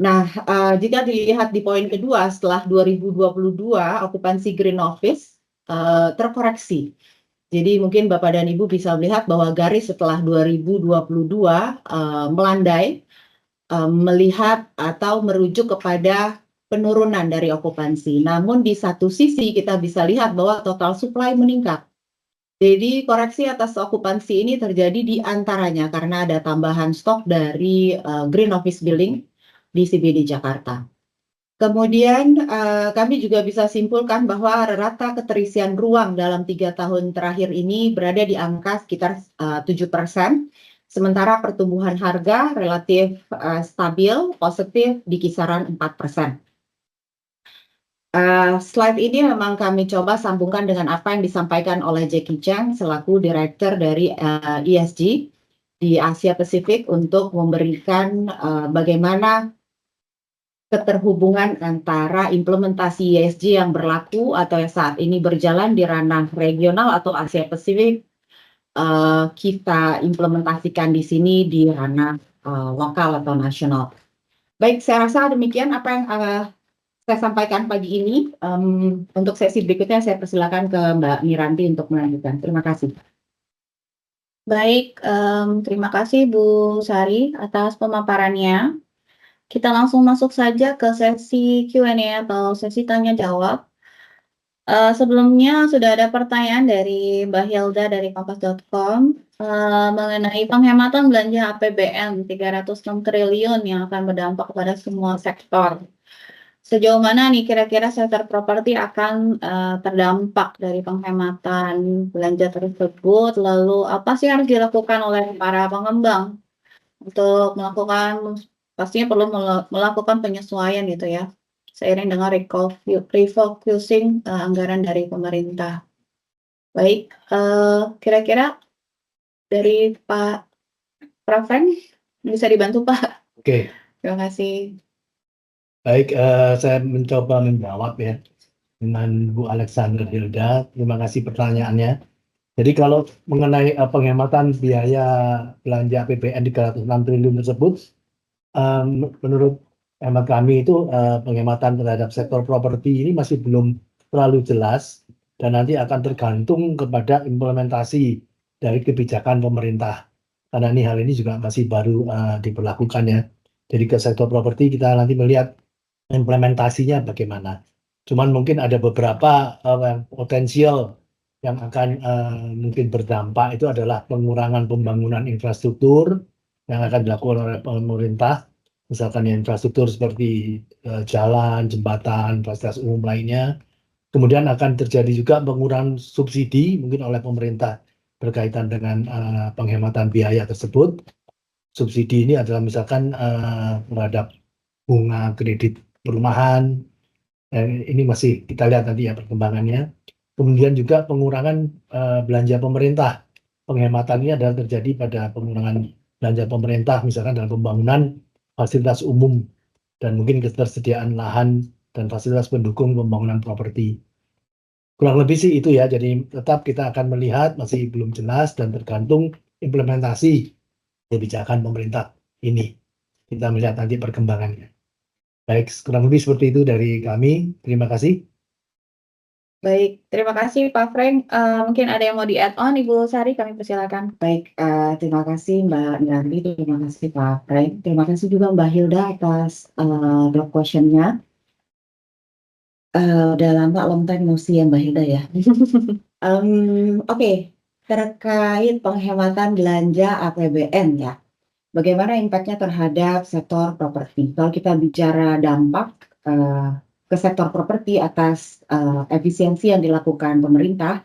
Nah, jika dilihat di poin kedua, setelah 2022, okupansi Green Office terkoreksi. Jadi mungkin Bapak dan Ibu bisa melihat bahwa garis setelah 2022 melandai, melihat atau merujuk kepada penurunan dari okupansi. Namun di satu sisi kita bisa lihat bahwa total supply meningkat. Jadi koreksi atas okupansi ini terjadi di antaranya karena ada tambahan stok dari Green Office Building di CBD Jakarta. Kemudian kami juga bisa simpulkan bahwa rata keterisian ruang dalam 3 tahun terakhir ini berada di angka sekitar 7%, sementara pertumbuhan harga relatif stabil, positif di kisaran 4%. Slide ini memang kami coba sambungkan dengan apa yang disampaikan oleh Jackie Chang selaku Direktur dari ESG di Asia Pasifik untuk memberikan bagaimana keterhubungan antara implementasi ESG yang berlaku atau yang saat ini berjalan di ranah regional atau Asia Pasifik, kita implementasikan di sini di ranah lokal atau nasional. Baik, saya rasa demikian apa yang saya sampaikan pagi ini. Untuk sesi berikutnya saya persilakan ke Mbak Miranti untuk melanjutkan. Terima kasih. Baik, terima kasih Bu Sari atas pemaparannya. Kita langsung masuk saja ke sesi Q&A atau sesi tanya jawab. Sebelumnya sudah ada pertanyaan dari Mbak Hilda dari kompas.com mengenai penghematan belanja APBN 306 triliun yang akan berdampak kepada semua sektor. Sejauh mana nih kira-kira sektor properti akan terdampak dari penghematan belanja tersebut? Lalu apa sih yang harus dilakukan oleh para pengembang untuk melakukan, pastinya perlu melakukan penyesuaian gitu ya, seiring dengan refocusing anggaran dari pemerintah. Baik, kira-kira dari Pak Frank bisa dibantu Pak? Oke, Terima kasih. baik, saya mencoba menjawab ya dengan Bu Alexander Hilda. Terima kasih pertanyaannya. Jadi kalau mengenai penghematan biaya belanja APBN 306 triliun tersebut, menurut hemat kami itu penghematan terhadap sektor properti ini masih belum terlalu jelas dan nanti akan tergantung kepada implementasi dari kebijakan pemerintah. Karena hal ini juga masih baru diberlakukan ya. Jadi ke sektor properti kita nanti melihat implementasinya bagaimana. Cuman mungkin ada beberapa potensial yang akan mungkin berdampak itu adalah pengurangan pembangunan infrastruktur yang akan dilakukan oleh pemerintah, misalkan infrastruktur seperti jalan, jembatan, fasilitas umum lainnya. Kemudian akan terjadi juga pengurangan subsidi mungkin oleh pemerintah berkaitan dengan penghematan biaya tersebut. Subsidi ini adalah misalkan terhadap bunga kredit perumahan. Ini masih kita lihat nanti ya perkembangannya. Kemudian juga pengurangan belanja pemerintah. Penghematan ini adalah terjadi pada pengurangan belanja pemerintah, misalkan dalam pembangunan fasilitas umum dan mungkin ketersediaan lahan dan fasilitas pendukung pembangunan properti. Kurang lebih sih itu ya. Jadi tetap kita akan melihat masih belum jelas dan tergantung implementasi kebijakan pemerintah ini. Kita melihat nanti perkembangannya. Baik, kurang lebih seperti itu dari kami. Terima kasih. Baik, terima kasih Pak Frank. Mungkin ada yang mau di-add on, Ibu Sari, kami persilakan. Baik, terima kasih Mbak Nilanti, terima kasih Pak Frank, terima kasih juga Mbak Hilda atas drop question-nya. Udah lama long time no see ya Mbak Hilda ya. Oke, terkait penghematan belanja APBN ya. Bagaimana impact-nya terhadap sektor properti? Kalau kita bicara dampak ke sektor properti atas efisiensi yang dilakukan pemerintah,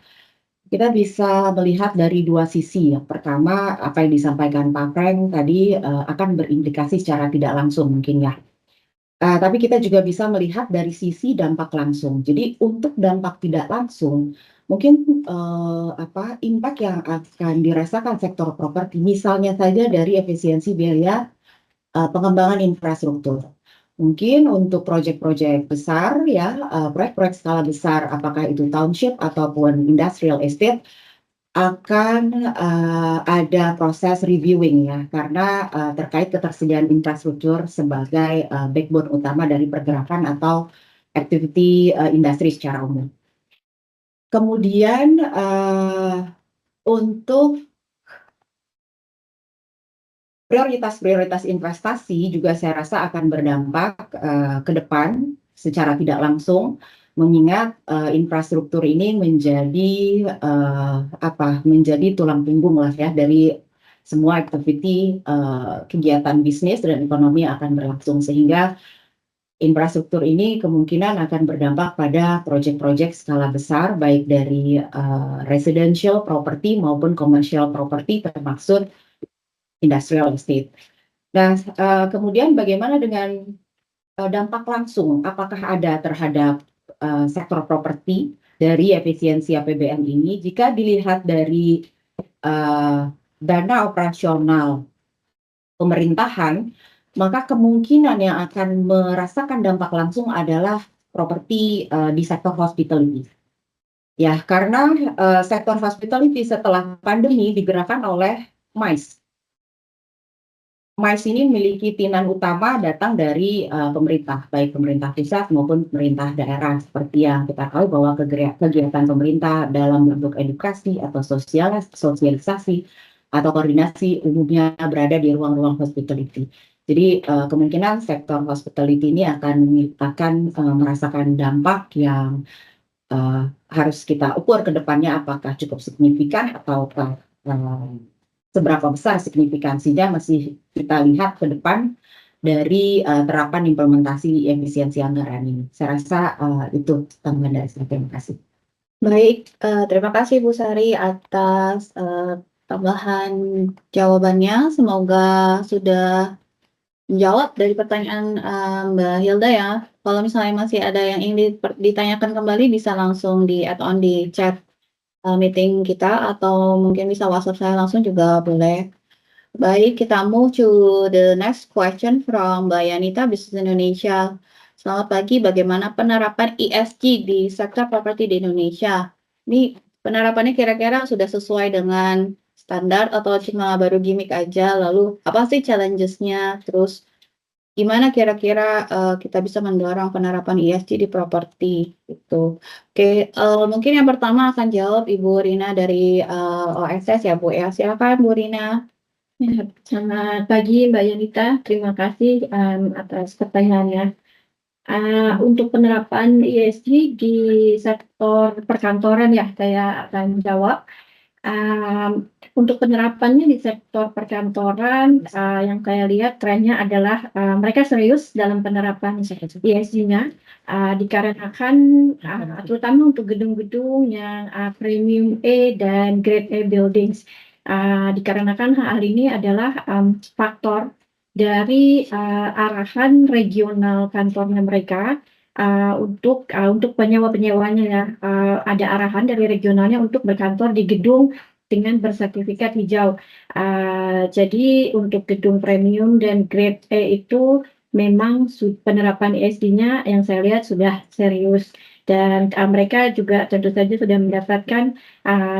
kita bisa melihat dari dua sisi. Yang pertama, apa yang disampaikan Pak Frank tadi akan berimplikasi secara tidak langsung mungkin ya. Tapi kita juga bisa melihat dari sisi dampak langsung. Jadi untuk dampak tidak langsung, mungkin impact yang akan dirasakan sektor properti, misalnya saja dari efisiensi biaya pengembangan infrastruktur. Mungkin untuk proyek-proyek besar ya, proyek-proyek skala besar, apakah itu township ataupun industrial estate, akan ada proses reviewing ya, karena terkait ketersediaan infrastruktur sebagai backbone utama dari pergerakan atau activity industri secara umum. Kemudian untuk prioritas-prioritas investasi juga saya rasa akan berdampak ke depan secara tidak langsung, mengingat infrastruktur ini menjadi menjadi tulang punggung lah ya dari semua activity kegiatan bisnis dan ekonomi yang akan berlangsung, sehingga infrastruktur ini kemungkinan akan berdampak pada proyek-proyek skala besar baik dari residential property maupun commercial property termasuk industrial estate. Nah, kemudian bagaimana dengan dampak langsung? Apakah ada terhadap sektor properti dari efisiensi APBN ini? Jika dilihat dari dana operasional pemerintahan, maka kemungkinan yang akan merasakan dampak langsung adalah properti di sektor hospitality. Ya, karena sektor hospitality setelah pandemi digerakkan oleh MICE. MICE ini memiliki pimpinan utama datang dari pemerintah, baik pemerintah pusat maupun pemerintah daerah. Seperti yang kita tahu bahwa kegiatan pemerintah dalam bentuk edukasi atau sosialisasi atau koordinasi umumnya berada di ruang-ruang hospitality. Jadi kemungkinan sektor hospitality ini akan merasakan dampak yang harus kita ukur ke depannya, apakah cukup signifikan atau seberapa besar signifikansinya masih kita lihat ke depan dari terapan implementasi efisiensi anggaran ini. Saya rasa itu tambahan dari saya. Terima kasih. Baik, terima kasih Bu Sari atas tambahan jawabannya. Semoga sudah menjawab dari pertanyaan Mbak Hilda ya. Kalau misalnya masih ada yang ingin ditanyakan kembali, bisa langsung di add on di chat meeting kita, atau mungkin bisa WhatsApp saya langsung juga boleh. Baik, kita move to the next question from Mbak Yanita, Bisnis Indonesia. Selamat pagi, bagaimana penerapan ESG di sektor properti di Indonesia? Ini penerapannya kira-kira sudah sesuai dengan standar atau cuma baru gimmick aja? Lalu apa sih challenges-nya? Terus gimana kira-kira kita bisa mendorong penerapan ESG di properti itu? Oke, mungkin yang pertama akan jawab Ibu Rina dari OSS ya Bu ya. Silakan Bu Rina. Ya, selamat pagi Mbak Yanita, terima kasih atas pertanyaannya. Untuk penerapan ESG di sektor perkantoran ya, saya akan jawab. Untuk penerapannya di sektor perkantoran, yang saya lihat trennya adalah mereka serius dalam penerapan ESG-nya, dikarenakan terutama untuk gedung-gedung yang premium A dan grade A buildings. Dikarenakan hal ini adalah faktor dari arahan regional kantornya mereka untuk penyewa-penyewanya ya, ada arahan dari regionalnya untuk berkantor di gedung dengan bersertifikat hijau. Jadi untuk gedung premium dan grade A itu memang penerapan ESG-nya yang saya lihat sudah serius, dan mereka juga tentu saja sudah mendapatkan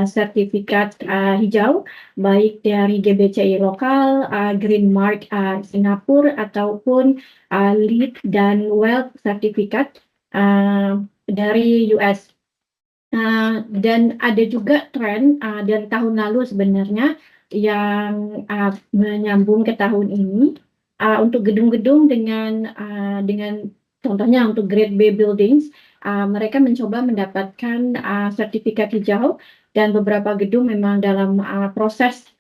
sertifikat hijau baik dari GBCI lokal, Green Mark Singapura, ataupun LEED dan WELL sertifikat dari US. Dan ada juga tren dari tahun lalu sebenarnya yang menyambung ke tahun ini untuk gedung-gedung dengan contohnya untuk grade B buildings, mereka mencoba mendapatkan sertifikat hijau, dan beberapa gedung memang dalam proses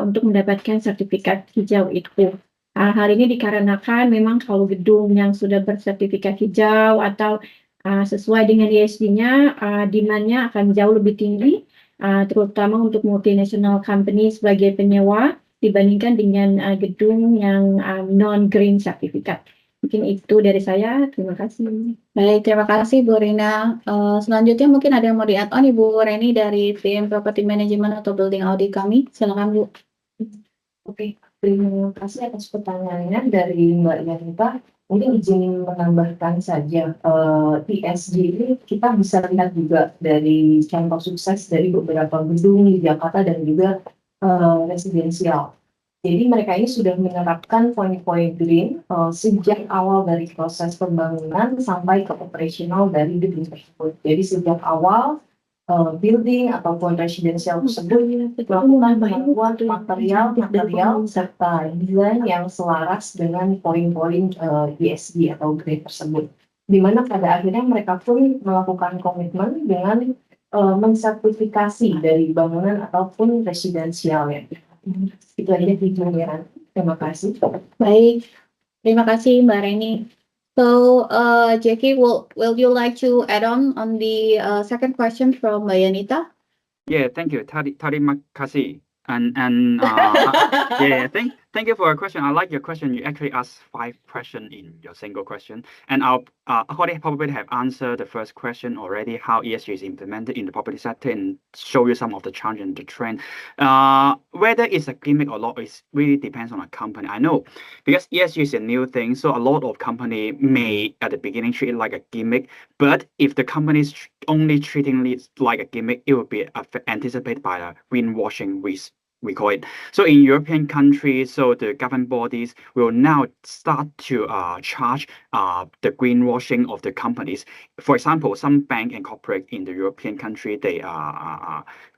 untuk mendapatkan sertifikat hijau itu. Hal ini dikarenakan memang kalau gedung yang sudah bersertifikat hijau atau sesuai dengan ESG-nya, demand-nya akan jauh lebih tinggi, terutama untuk multinational company sebagai penyewa dibandingkan dengan gedung yang non-green certificate. Mungkin itu dari saya. Terima kasih. Baik, terima kasih Bu Rina. Selanjutnya mungkin ada yang mau di-add on Ibu Reni dari tim Property Management atau Building Audit kami. Silakan Bu. Oke, terima kasih atas pertanyaannya dari Mbak Yanita. Mungkin izin menambahkan saja, ESG ini kita bisa lihat juga dari contoh sukses dari beberapa gedung di Jakarta dan juga residensial. Jadi mereka ini sudah menerapkan poin-poin green sejak awal dari proses pembangunan sampai ke operasional dari gedung tersebut. Jadi sejak awal building ataupun residensial tersebut melakukan pengakuan material serta desain yang selaras dengan poin-poin ESG atau grade tersebut. Di mana pada akhirnya mereka pun melakukan komitmen dengan mensertifikasi dari bangunan ataupun residensialnya. Itu aja videonya. Terima kasih. Baik, terima kasih Mbak Reni. So, Jackie, will you like to add on the second question from Mbak Yanita? Yeah, thank you. Terima kasih. And yeah, thank you for your question. I like your question. You actually asked 5 questions in your single question, and I'll probably have answered the first question already, how ESG is implemented in the property sector, and show you some of the challenge and the trend. Whether it's a gimmick or not, it really depends on a company. I know because ESG is a new thing, so a lot of company may at the beginning treat it like a gimmick, but if the company is only treating it like a gimmick, it will be anticipated by a greenwashing risk, we call it. So in European countries, so the government bodies will now start to charge the greenwashing of the companies. For example, some bank and corporate in the European country, they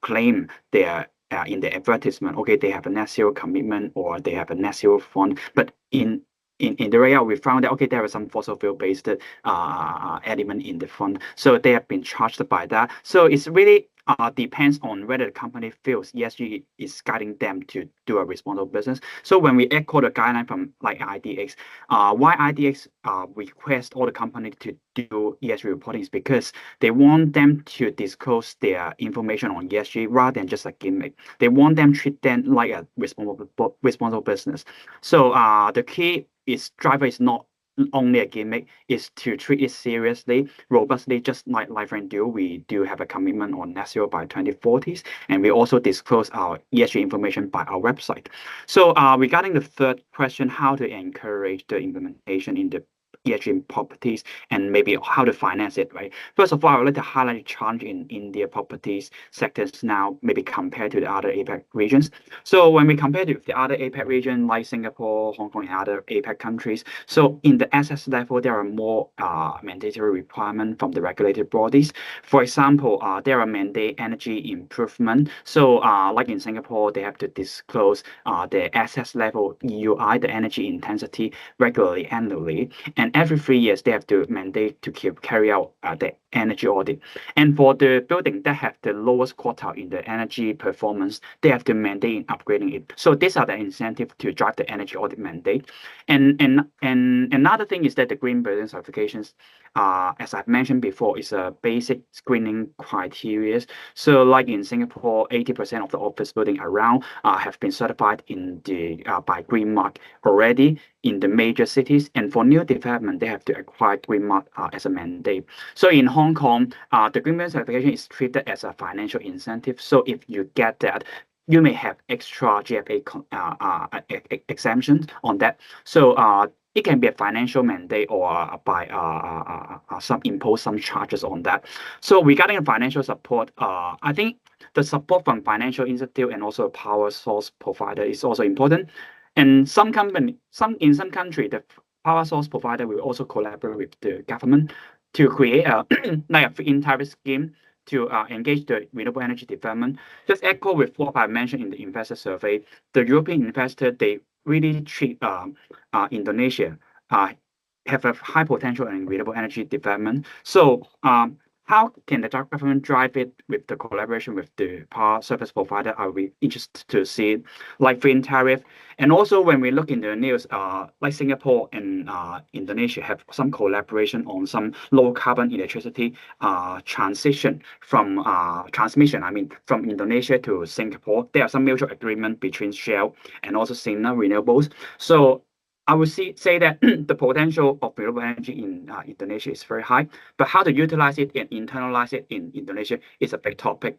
claim they are in the advertisement, okay, they have a net zero commitment or they have a net zero fund, but in the reality, we found that, okay, there was some fossil fuel-based element in the fund. So they have been charged by that. So it's really depends on whether the company feels ESG is guiding them to do a responsible business. So when we echo the guideline from like IDX, why IDX request all the companies to do ESG reporting is because they want them to disclose their information on ESG rather than just a gimmick. They want them to treat them like a responsible business. So the key is driver is not only a gimmick, is to treat it seriously, robustly, just like LifeRank do. We do have a commitment on net zero by 2040s, and we also disclose our ESG information by our website. So regarding the third question, how to encourage the implementation in the ESG properties and maybe how to finance it, right? First of all, I would like to highlight the challenge in India properties sectors now, maybe compared to the other APEC regions. So when we compare to the other APEC region like Singapore, Hong Kong, and other APEC countries, so in the assets level, there are more mandatory requirements from the regulated bodies. For example, there are mandate energy improvement. So like in Singapore, they have to disclose the assets level EUI, the energy intensity, regularly annually. And every 3 years, they have to mandate to carry out the energy audit. And for the building that have the lowest quartile in the energy performance, they have to mandate in upgrading it. So these are the incentive to drive the energy audit mandate. And another thing is that the green building certifications, as I've mentioned before, is a basic screening criteria. So like in Singapore, 80% of the office building around have been certified in the by Green Mark already in the major cities. And for new development, they have to acquire Green Mark as a mandate. So in Hong Kong, the Green Building certification is treated as a financial incentive. So if you get that, you may have extra GFA exemptions on that. So it can be a financial mandate or by impose some charges on that. So regarding financial support, I think the support from financial institute and also power source provider is also important. And in some country, the power source provider will also collaborate with the government to create a like a feed-in tariff scheme to engage the renewable energy development. Just echo with what I mentioned in the investor survey, the European investor, they really treat Indonesia have a high potential in renewable energy development. So how can the government drive it with the collaboration with the power service provider? Are we interested to see it, like feed-in tariff? And also when we look in the news, like Singapore and Indonesia have some collaboration on some low carbon electricity transition from transmission. I mean, from Indonesia to Singapore, there are some mutual agreement between Shell and also Sina Renewables. So I would say that the potential of renewable energy in Indonesia is very high, but how to utilize it and internalize it in Indonesia is a big topic.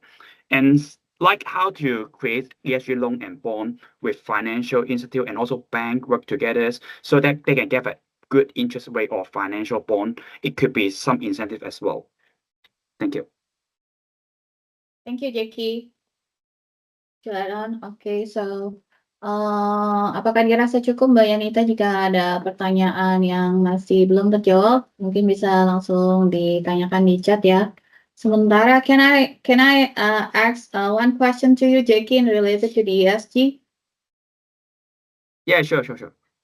And like how to create ESG loan and bond with financial institute and also bank work together so that they can get a good interest rate or financial bond. It could be some incentive as well. Thank you. Thank you, Jackie. To add on, okay, so apakah dirasa cukup Mbak Yanita? Jika ada pertanyaan yang masih belum terjawab, mungkin bisa langsung ditanyakan di chat ya. Sementara, can I ask one question to you, Jackie, in related to the ESG? Yeah, sure.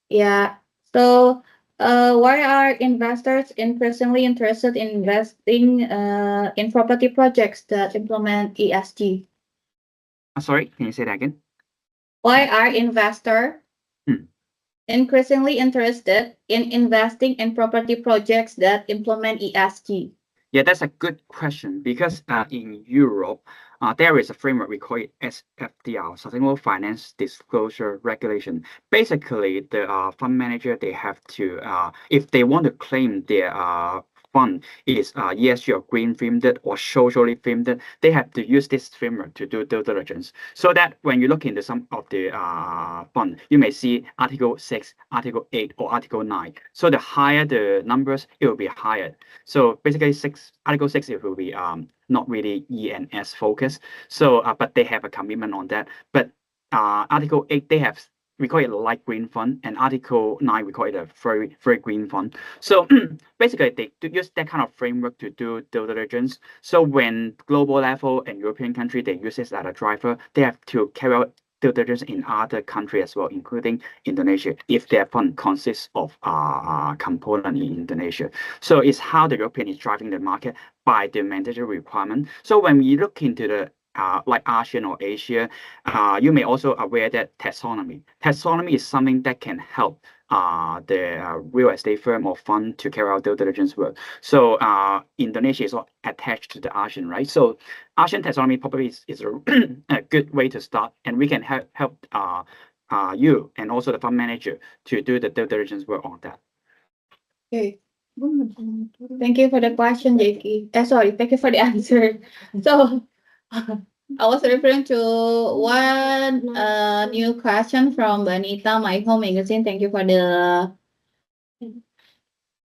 Yeah. So, why are investors increasingly interested in investing in property projects that implement ESG? Sorry, can you say that again? Why are investors increasingly interested in investing in property projects that implement ESG? Yeah, that's a good question because in Europe, there is a framework, we call it SFDR, Sustainable Finance Disclosure Regulation. Basically, the fund manager, they have to, if they want to claim their fund is ESG or green themed or socially themed, they have to use this framework to do due diligence. So that when you look into some of the fund, you may see Article 6, Article 8, or Article 9. So the higher the numbers, it will be higher. So basically Article 6, it will be not really E&S focused. So but they have a commitment on that. But Article 8, we call it a light green fund, and Article 9, we call it a very green fund. So basically, they use that kind of framework to do due diligence. So when global level and European country, they use this as a driver, they have to carry out due diligence in other countries as well, including Indonesia, if their fund consists of component in Indonesia. So it's how the European is driving the market by the mandatory requirement. So when we look into the like ASEAN or Asia, you may also aware that taxonomy. Taxonomy is something that can help the real estate firm or fund to carry out due diligence work. So Indonesia is attached to the ASEAN, right? So ASEAN taxonomy probably is a good way to start, and we can help you and also the fund manager to do the due diligence work on that. Okay. Thank you for the question, Jackie. Sorry, thank you for the answer. So I was referring to one new question from Banita, My Home Magazine. Thank you for the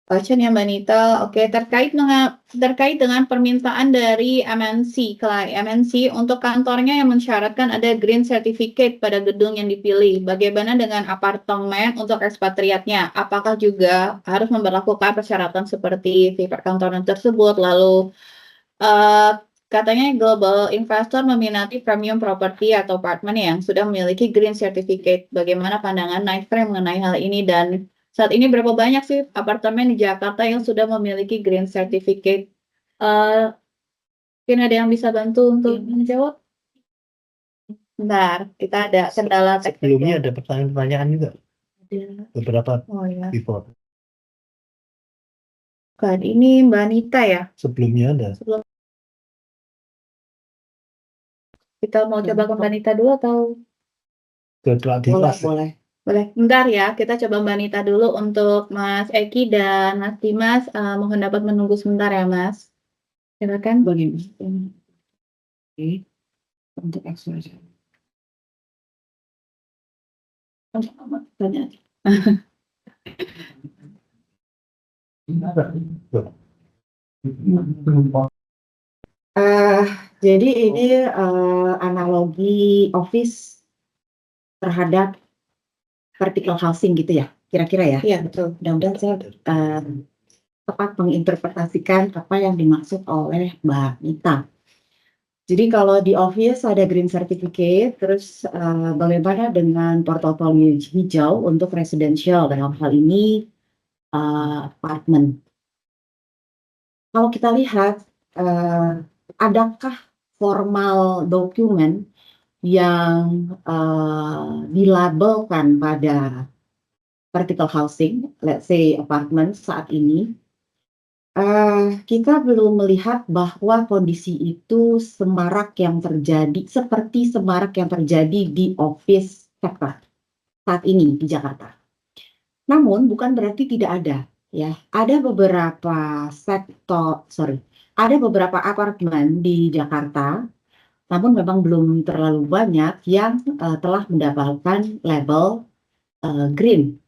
question ya Banita. Oke, terkait dengan permintaan dari MNC, klien MNC untuk kantornya yang mensyaratkan ada green certificate pada gedung yang dipilih. Bagaimana dengan apartemen untuk ekspatriatnya? Apakah juga harus memperlakukan persyaratan seperti di perkantoran tersebut? Lalu katanya global investor meminati premium property atau apartemen yang sudah memiliki green certificate. Bagaimana pandangan Knightframe mengenai hal ini, dan saat ini berapa banyak sih apartemen di Jakarta yang sudah memiliki green certificate? Mungkin ada yang bisa bantu untuk menjawab? Bentar, kita ada kendala teknis. Sebelumnya ada pertanyaan-pertanyaan juga. Beberapa before. Bukan, ini Mbak Anita ya? Sebelumnya ada. Kita mau coba ke Mbak Anita dulu atau? Ke Dimas. Boleh. Boleh, bentar ya, kita coba Mbak Anita dulu untuk Mas Eki dan Mas Dimas. Mohon dapat menunggu sebentar ya, Mas. Silakan. Bagaimana? Oke. Untuk ekspresi. Banyak. Jadi ini analogi office terhadap vertical housing gitu ya, kira-kira ya? Iya, betul. Mudah-mudahan saya tepat menginterpretasikan apa yang dimaksud oleh Mbak Nita. Jadi kalau di office ada green certificate, terus bagaimana dengan portofolio hijau untuk residential, dalam hal ini apartemen. Kalau kita lihat, adakah formal dokumen yang dilabelkan pada vertical housing, let's say apartment saat ini? Kita belum melihat bahwa kondisi itu seperti semarak yang terjadi di office sector saat ini di Jakarta. Namun bukan berarti tidak ada, ya. Ada beberapa ada beberapa apartemen di Jakarta, namun memang belum terlalu banyak yang telah mendapatkan label green.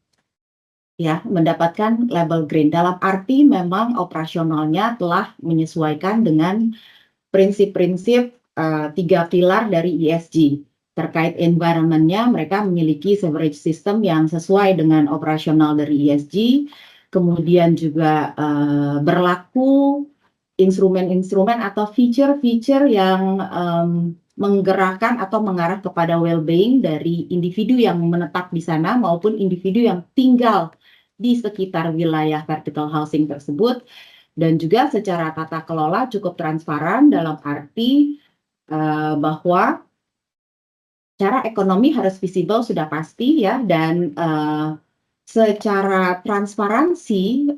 Ya, mendapatkan label green dalam arti memang operasionalnya telah menyesuaikan dengan prinsip-prinsip 3 pilar dari ESG. Terkait environment-nya, mereka memiliki sewerage system yang sesuai dengan operasional dari ESG. Kemudian juga berlaku instrumen-instrumen atau feature-feature yang menggerakkan atau mengarah kepada well-being dari individu yang menetap di sana maupun individu yang tinggal di sekitar wilayah vertical housing tersebut, dan juga secara tata kelola cukup transparan dalam arti bahwa secara ekonomi harus visible sudah pasti ya, dan secara transparansi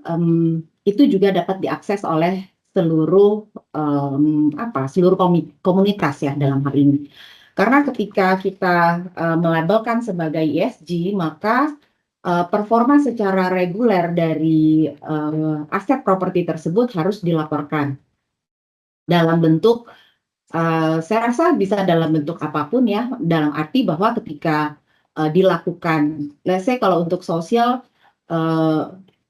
itu juga dapat diakses oleh seluruh komunitas ya dalam hal ini. Karena ketika kita melabelkan sebagai ESG, maka performa secara reguler dari aset properti tersebut harus dilaporkan dalam bentuk, saya rasa bisa dalam bentuk apapun ya, dalam arti bahwa ketika dilakukan, let's say kalau untuk sosial,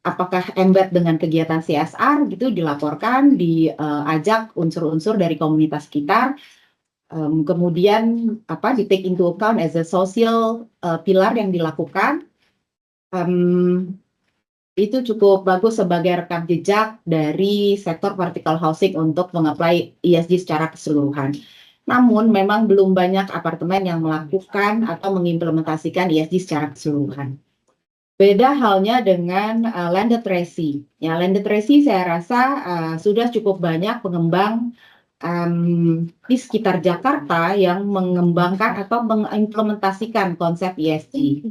apakah embed dengan kegiatan CSR gitu, dilaporkan, diajak unsur-unsur dari komunitas sekitar, kemudian di take into account as a social pilar yang dilakukan. Itu cukup bagus sebagai rekam jejak dari sektor vertical housing untuk mengapply ESG secara keseluruhan. namun memang belum banyak apartemen yang melakukan atau mengimplementasikan ESG secara keseluruhan. Beda halnya dengan landed resi. Ya, landed resi saya rasa sudah cukup banyak pengembang di sekitar Jakarta yang mengembangkan atau mengimplementasikan konsep ESG.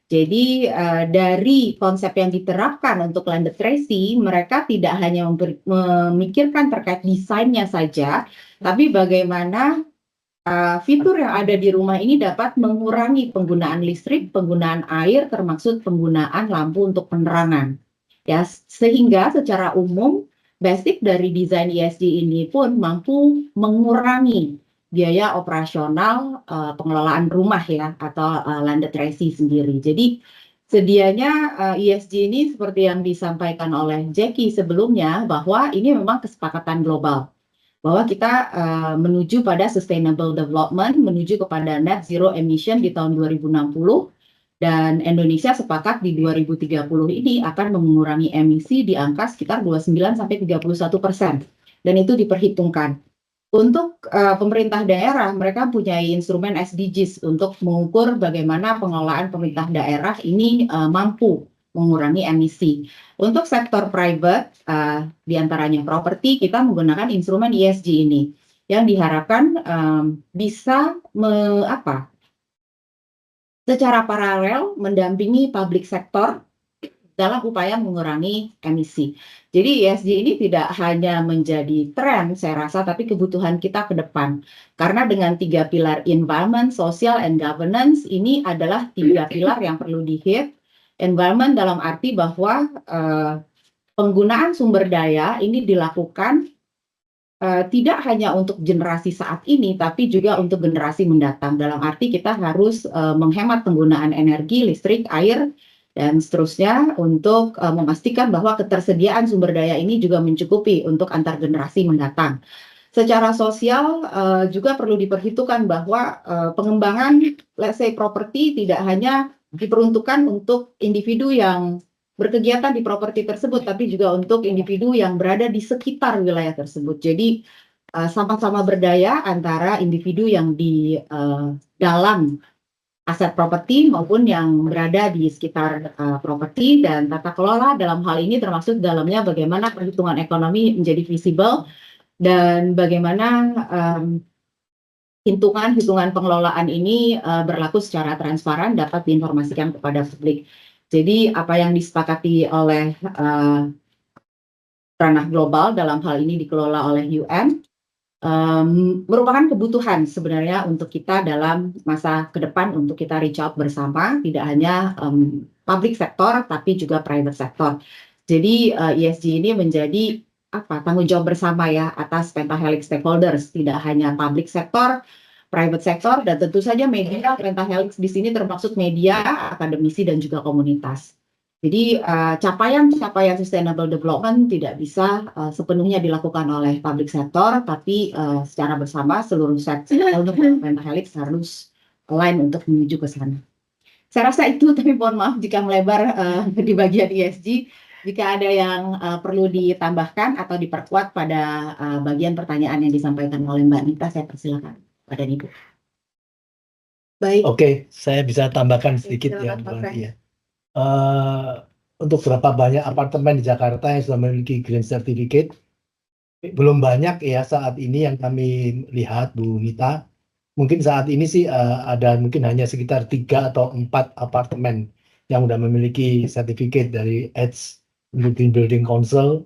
Jadi dari konsep yang diterapkan untuk landed resi, mereka tidak hanya memikirkan terkait desainnya saja, tapi bagaimana fitur yang ada di rumah ini dapat mengurangi penggunaan listrik, penggunaan air, termasuk penggunaan lampu untuk penerangan. Ya, sehingga secara umum basic dari desain ESG ini pun mampu mengurangi biaya operasional pengelolaan rumah ya atau landed resi sendiri. Jadi sedianya ESG ini seperti yang disampaikan oleh Jackie sebelumnya bahwa ini memang kesepakatan global bahwa kita menuju pada sustainable development, menuju kepada net zero emission di tahun 2060 dan Indonesia sepakat di 2030 ini akan mengurangi emisi di angka sekitar 29-31% dan itu diperhitungkan. Untuk pemerintah daerah, mereka punya instrumen SDGs untuk mengukur bagaimana pengelolaan pemerintah daerah ini mampu mengurangi emisi. Untuk sektor private, diantaranya properti, kita menggunakan instrumen ESG ini yang diharapkan bisa secara paralel mendampingi public sector dalam upaya mengurangi emisi. Jadi ESG ini tidak hanya menjadi tren, saya rasa, tapi kebutuhan kita ke depan. Karena dengan 3 pilar environment, social, and governance, ini adalah 3 pilar yang perlu di-hit. Environment dalam arti bahwa penggunaan sumber daya ini dilakukan tidak hanya untuk generasi saat ini, tapi juga untuk generasi mendatang. Dalam arti kita harus menghemat penggunaan energi, listrik, air, dan seterusnya untuk memastikan bahwa ketersediaan sumber daya ini juga mencukupi untuk antar generasi mendatang. Secara sosial juga perlu diperhitungkan bahwa pengembangan, let's say, properti tidak hanya diperuntukkan untuk individu yang berkegiatan di properti tersebut, tapi juga untuk individu yang berada di sekitar wilayah tersebut. Jadi sama-sama berdaya antara individu yang di dalam aset properti maupun yang berada di sekitar properti, dan tata kelola dalam hal ini termasuk dalamnya bagaimana perhitungan ekonomi menjadi visible dan bagaimana hitungan pengelolaan ini berlaku secara transparan, dapat diinformasikan kepada publik. Jadi apa yang disepakati oleh ranah global dalam hal ini dikelola oleh UN merupakan kebutuhan sebenarnya untuk kita dalam masa ke depan untuk kita reach out bersama, tidak hanya public sector tapi juga private sector. Jadi ESG ini menjadi tanggung jawab bersama ya atas pentahelix stakeholders, tidak hanya public sector, private sector, dan tentu saja media. Pentahelix di sini termasuk media, akademisi, dan juga komunitas. Jadi capaian sustainable development tidak bisa sepenuhnya dilakukan oleh public sector, tapi secara bersama seluruh sektor Pentahelix harus align untuk menuju ke sana. Saya rasa itu, tapi mohon maaf jika melebar di bagian ESG. Jika ada yang perlu ditambahkan atau diperkuat pada bagian pertanyaan yang disampaikan oleh Mbak Nita, saya persilakan pada Ibu. Baik. Oke, saya bisa tambahkan sedikit ya, Bu Andi ya. Untuk berapa banyak apartemen di Jakarta yang sudah memiliki Green Certificate, belum banyak ya saat ini yang kami lihat, Bu Nita. Mungkin saat ini sih ada mungkin hanya sekitar 3 atau 4 apartemen yang sudah memiliki sertifikat dari EDGE Green Building Council.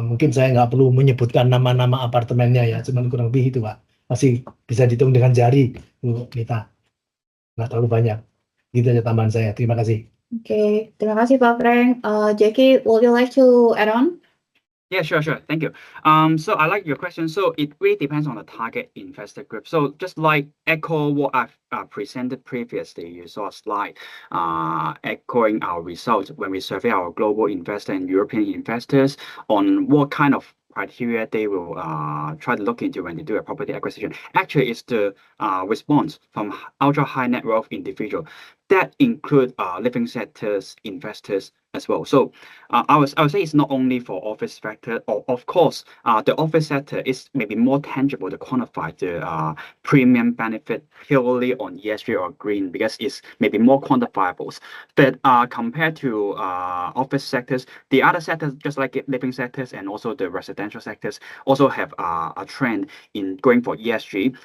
Mungkin saya nggak perlu menyebutkan nama-nama apartemennya ya, cuman kurang lebih itu Pak. Masih bisa dihitung dengan jari, Bu Nita. Nggak terlalu banyak. Gitu aja tambahan saya. Terima kasih. Oke, terima kasih Pak Frank. Jackie, would you like to add on? Yeah, sure. Thank you. So I like your question. So it really depends on the target investor group. So just like echo what I've presented previously, you saw a slide echoing our results when we survey our global investor and European investors on what kind of criteria they will try to look into when they do a property acquisition. Actually, it's the response from ultra high net worth individual that include living sectors investors as well. So I would say it's not only for office sector, or of course, the office sector is maybe more tangible to quantify the premium benefit purely on ESG or green, because it's maybe more quantifiable. But compared to office sectors, the other sectors, just like living sectors and also the residential sectors, also have a trend in going for ESG.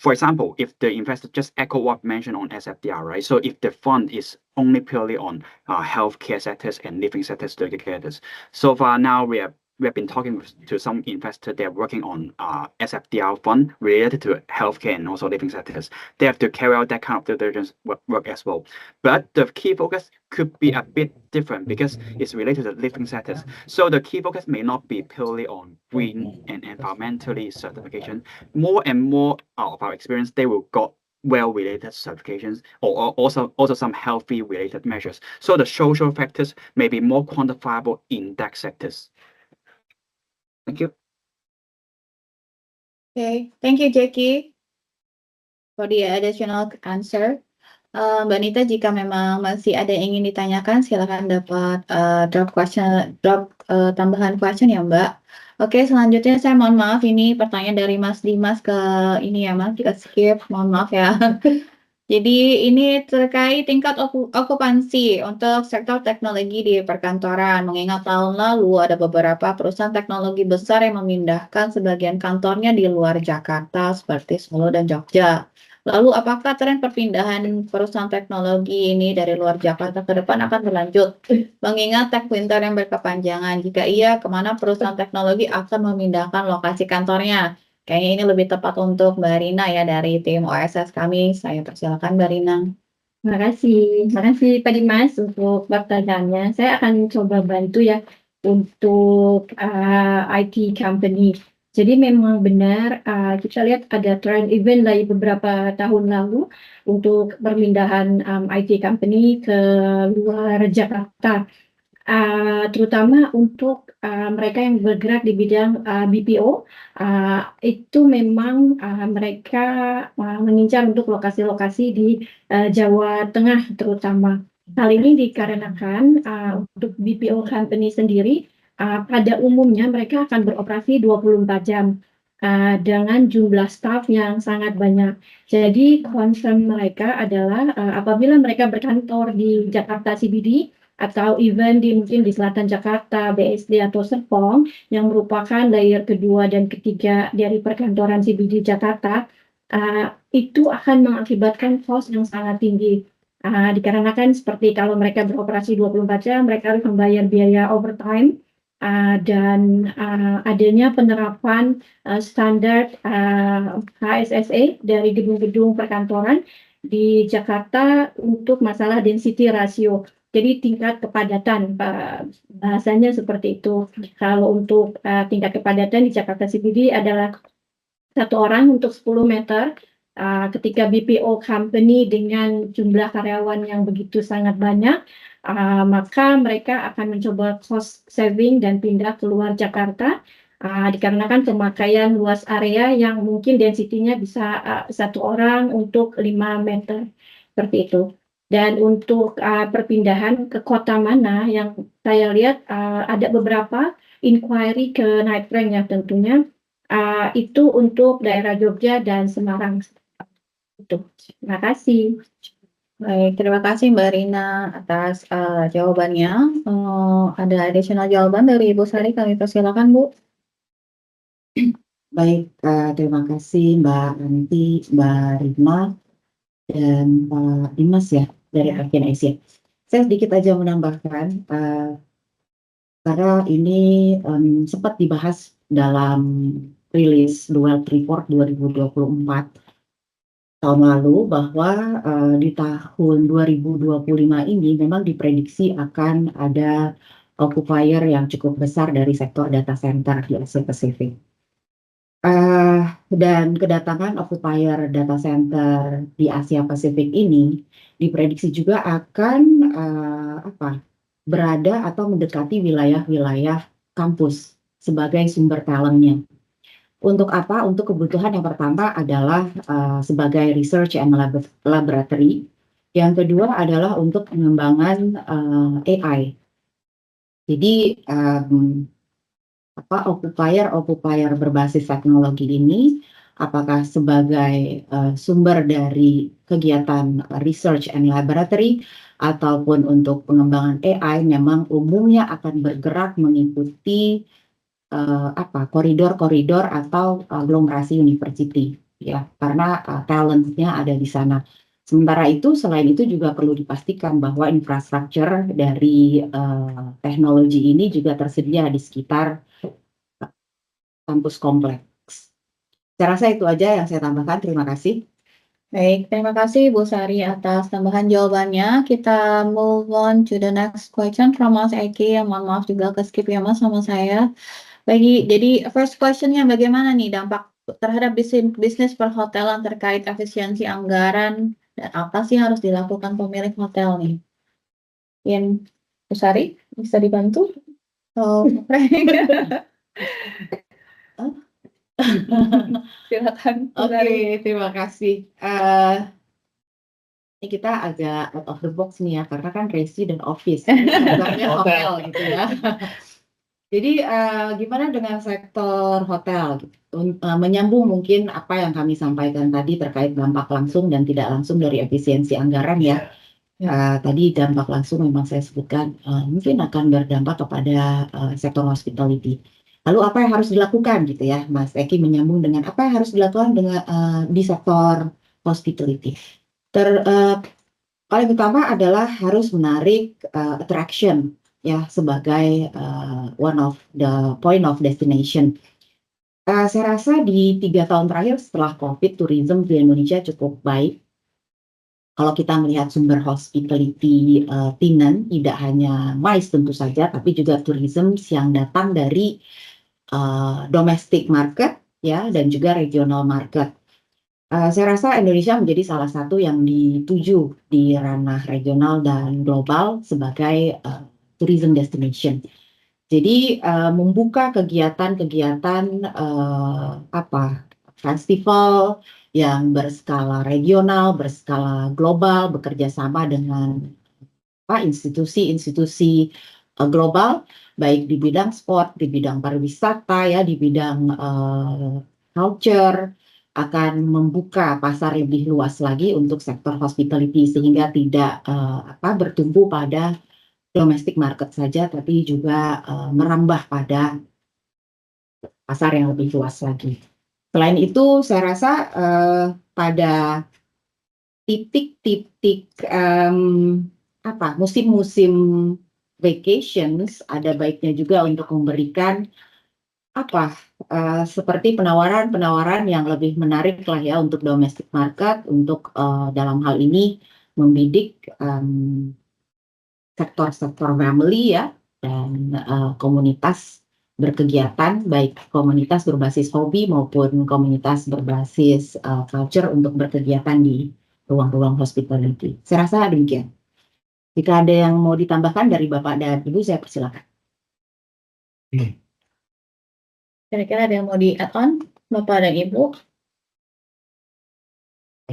For example, if the investor just echo what mentioned on SFDR, right? So if the fund is only purely on healthcare sectors and living sectors together, so far now we have been talking to some investors. They're working on SFDR fund related to healthcare and also living sectors. They have to carry out that kind of due diligence work as well. But the key focus could be a bit different because it's related to living sectors. So the key focus may not be purely on green and environmentally certification. More and more of our experience, they will got well-related certifications or also some healthy related measures. So the social factors may be more quantifiable in that sectors. Thank you. Okay, thank you Jackie for the additional answer. Mbak Nita, jika memang masih ada yang ingin ditanyakan, silakan dapat drop tambahan question ya Mbak. Oke, selanjutnya saya mohon maaf, ini pertanyaan dari Mas Dimas ke ini ya Mas, kita skip, mohon maaf ya. Jadi ini terkait tingkat okupansi untuk sektor teknologi di perkantoran. Mengingat tahun lalu ada beberapa perusahaan teknologi besar yang memindahkan sebagian kantornya di luar Jakarta seperti Solo dan Jogja. Lalu apakah tren perpindahan perusahaan teknologi ini dari luar Jakarta ke depan akan berlanjut? Mengingat Tech Winter yang berkepanjangan, jika iya, kemana perusahaan teknologi akan memindahkan lokasi kantornya? Kayaknya ini lebih tepat untuk Mbak Rina ya dari tim OSS kami. Saya persilakan Mbak Rina. Terima kasih Pak Dimas untuk pertanyaannya. Saya akan coba bantu ya untuk IT company. Jadi memang benar kita lihat ada trend event dari beberapa tahun lalu untuk perpindahan IT company ke luar Jakarta. Terutama untuk mereka yang bergerak di bidang BPO, itu memang mereka mengincar untuk lokasi-lokasi di Jawa Tengah terutama. Hal ini dikarenakan untuk BPO company sendiri, pada umumnya mereka akan beroperasi 24 jam dengan jumlah staff yang sangat banyak. Jadi concern mereka adalah apabila mereka berkantor di Jakarta CBD, atau even mungkin di selatan Jakarta, BSD atau Serpong yang merupakan layer kedua dan ketiga dari perkantoran CBD Jakarta, itu akan mengakibatkan cost yang sangat tinggi. Dikarenakan seperti kalau mereka beroperasi 24 jam, mereka harus membayar biaya overtime dan adanya penerapan standar HSSA dari gedung-gedung perkantoran di Jakarta untuk masalah density ratio. Jadi tingkat kepadatan, bahasanya seperti itu. Kalau untuk tingkat kepadatan di Jakarta CBD adalah 1 orang untuk 10 meter. Ketika BPO company dengan jumlah karyawan yang begitu sangat banyak, maka mereka akan mencoba cost saving dan pindah keluar Jakarta. Dikarenakan pemakaian luas area yang mungkin density-nya bisa 1 orang untuk 5 meter. Seperti itu. Dan untuk perpindahan ke kota mana yang saya lihat ada beberapa inquiry ke Knight Frank ya tentunya itu untuk daerah Jogja dan Semarang. Itu. Terima kasih. Baik, terima kasih Mbak Rina atas jawabannya. Ada additional jawaban dari Ibu Sari, kami persilakan Bu. Baik, terima kasih Mbak Ranti, Mbak Rina, dan Pak Dimas ya dari bagian Asia. Saya sedikit aja menambahkan karena ini sempat dibahas dalam rilis World Report 2024 tahun lalu bahwa di tahun 2025 ini memang diprediksi akan ada occupier yang cukup besar dari sektor data center di Asia Pasifik. Dan kedatangan occupier data center di Asia Pasifik ini diprediksi juga akan berada atau mendekati wilayah-wilayah kampus sebagai sumber talentnya. Untuk apa? Untuk kebutuhan yang pertama adalah sebagai research and laboratory. Yang kedua adalah untuk pengembangan AI. Jadi occupier berbasis teknologi ini apakah sebagai sumber dari kegiatan research and laboratory ataupun untuk pengembangan AI memang umumnya akan bergerak mengikuti koridor-koridor atau aglomerasi university ya, karena talentnya ada di sana. Sementara itu, selain itu juga perlu dipastikan bahwa infrastruktur dari teknologi ini juga tersedia di sekitar kampus kompleks. Saya rasa itu aja yang saya tambahkan. Terima kasih. Baik, terima kasih Bu Sari atas tambahan jawabannya. Kita move on to the next question from Mas Eki. Mohon maaf juga ke skip ya Mas sama saya. Jadi first questionnya bagaimana nih dampak terhadap bisnis perhotelan terkait efisiensi anggaran dan apa sih harus dilakukan pemilik hotel nih? Yang Bu Sari bisa dibantu? Oh, silakan. Oke, terima kasih. Ini kita agak out of the box nih ya, karena kan resi dan office, bukannya hotel gitu ya. Jadi gimana dengan sektor hotel? Menyambung mungkin apa yang kami sampaikan tadi terkait dampak langsung dan tidak langsung dari efisiensi anggaran ya. Tadi dampak langsung memang saya sebutkan mungkin akan berdampak kepada sektor hospitality. Lalu apa yang harus dilakukan gitu ya, Mas Eki menyambung dengan apa yang harus dilakukan dengan di sektor hospitality. Paling utama adalah harus menarik attraction ya sebagai one of the point of destination. Saya rasa di 3 tahun terakhir setelah COVID, tourism di Indonesia cukup baik. Kalau kita melihat sumber hospitality tenant, tidak hanya MICE tentu saja, tapi juga tourism yang datang dari domestic market ya dan juga regional market. Saya rasa Indonesia menjadi salah satu yang dituju di ranah regional dan global sebagai tourism destination. Jadi membuka kegiatan-kegiatan festival yang berskala regional, berskala global, bekerja sama dengan institusi-institusi global, baik di bidang sport, di bidang pariwisata, ya, di bidang culture, akan membuka pasar lebih luas lagi untuk sektor hospitality sehingga tidak bertumbuh pada domestic market saja, tapi juga merambah pada pasar yang lebih luas lagi. Selain itu, saya rasa pada titik-titik musim-musim vacations ada baiknya juga untuk memberikan seperti penawaran-penawaran yang lebih menarik lah ya untuk domestic market, untuk dalam hal ini membidik sektor-sektor family ya dan komunitas berkegiatan, baik komunitas berbasis hobi maupun komunitas berbasis culture untuk berkegiatan di ruang-ruang hospitality. Saya rasa demikian. Jika ada yang mau ditambahkan dari Bapak dan Ibu, saya persilakan. Kira-kira ada yang mau di-add on, Bapak dan Ibu?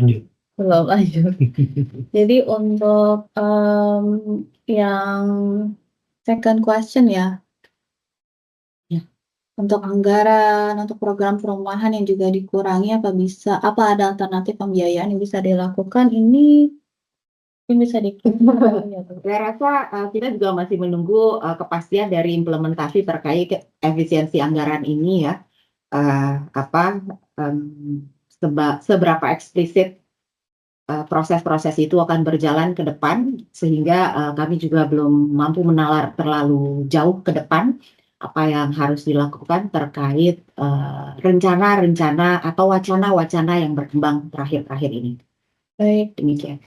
Lanjut. Belum lanjut. Jadi untuk yang second question ya, untuk anggaran, untuk program perumahan yang juga dikurangi, apa ada alternatif pembiayaan yang bisa dilakukan? Ini bisa Saya rasa kita juga masih menunggu kepastian dari implementasi terkait efisiensi anggaran ini ya. Seberapa eksplisit proses-proses itu akan berjalan ke depan, sehingga kami juga belum mampu menalar terlalu jauh ke depan apa yang harus dilakukan terkait rencana-rencana atau wacana-wacana yang berkembang terakhir-terakhir ini. Baik, demikian.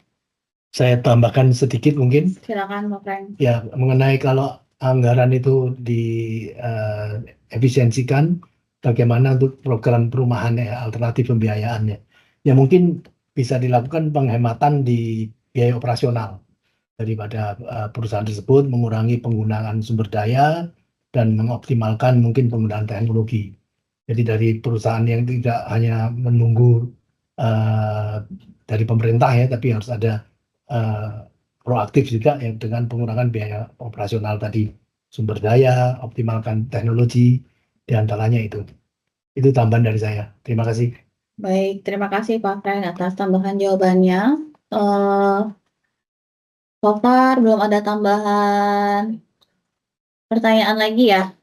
Saya tambahkan sedikit mungkin. Silakan Pak Frank. Ya, mengenai kalau anggaran itu diefisiensikan, bagaimana untuk program perumahan alternatif pembiayaannya. Ya mungkin bisa dilakukan penghematan di biaya operasional daripada perusahaan tersebut, mengurangi penggunaan sumber daya dan mengoptimalkan mungkin penggunaan teknologi. Jadi dari perusahaan yang tidak hanya menunggu dari pemerintah ya, tapi harus ada proaktif juga ya dengan pengurangan biaya operasional tadi. sumber daya, optimalkan teknologi, di antaranya itu. Itu tambahan dari saya. Terima kasih. Baik, terima kasih Pak Frank atas tambahan jawabannya. So far belum ada tambahan pertanyaan lagi ya.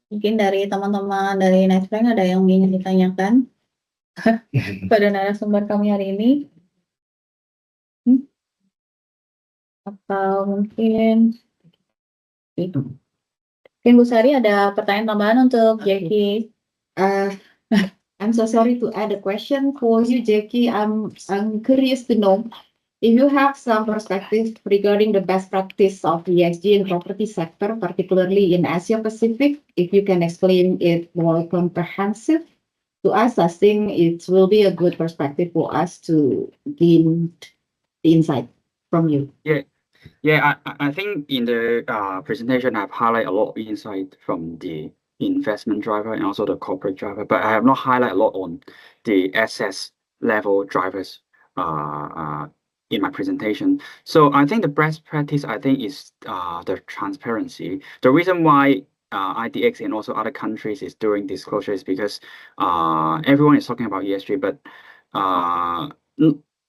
Mungkin dari teman-teman dari Night Frank ada yang ingin ditanyakan pada narasumber kami hari ini. Atau mungkin Bu Sari ada pertanyaan tambahan untuk Jackie. I'm so sorry to add a question for you, Jackie. I'm curious to know if you have some perspective regarding the best practice of ESG in property sector, particularly in Asia Pacific. If you can explain it more comprehensive to us, I think it will be a good perspective for us to gain the insight from you. Yeah, I think in the presentation I've highlighted a lot of insight from the investment driver and also the corporate driver, but I have not highlighted a lot on the assets level drivers in my presentation. So I think the best practice is the transparency. The reason why IDX and also other countries is doing disclosure is because everyone is talking about ESG, but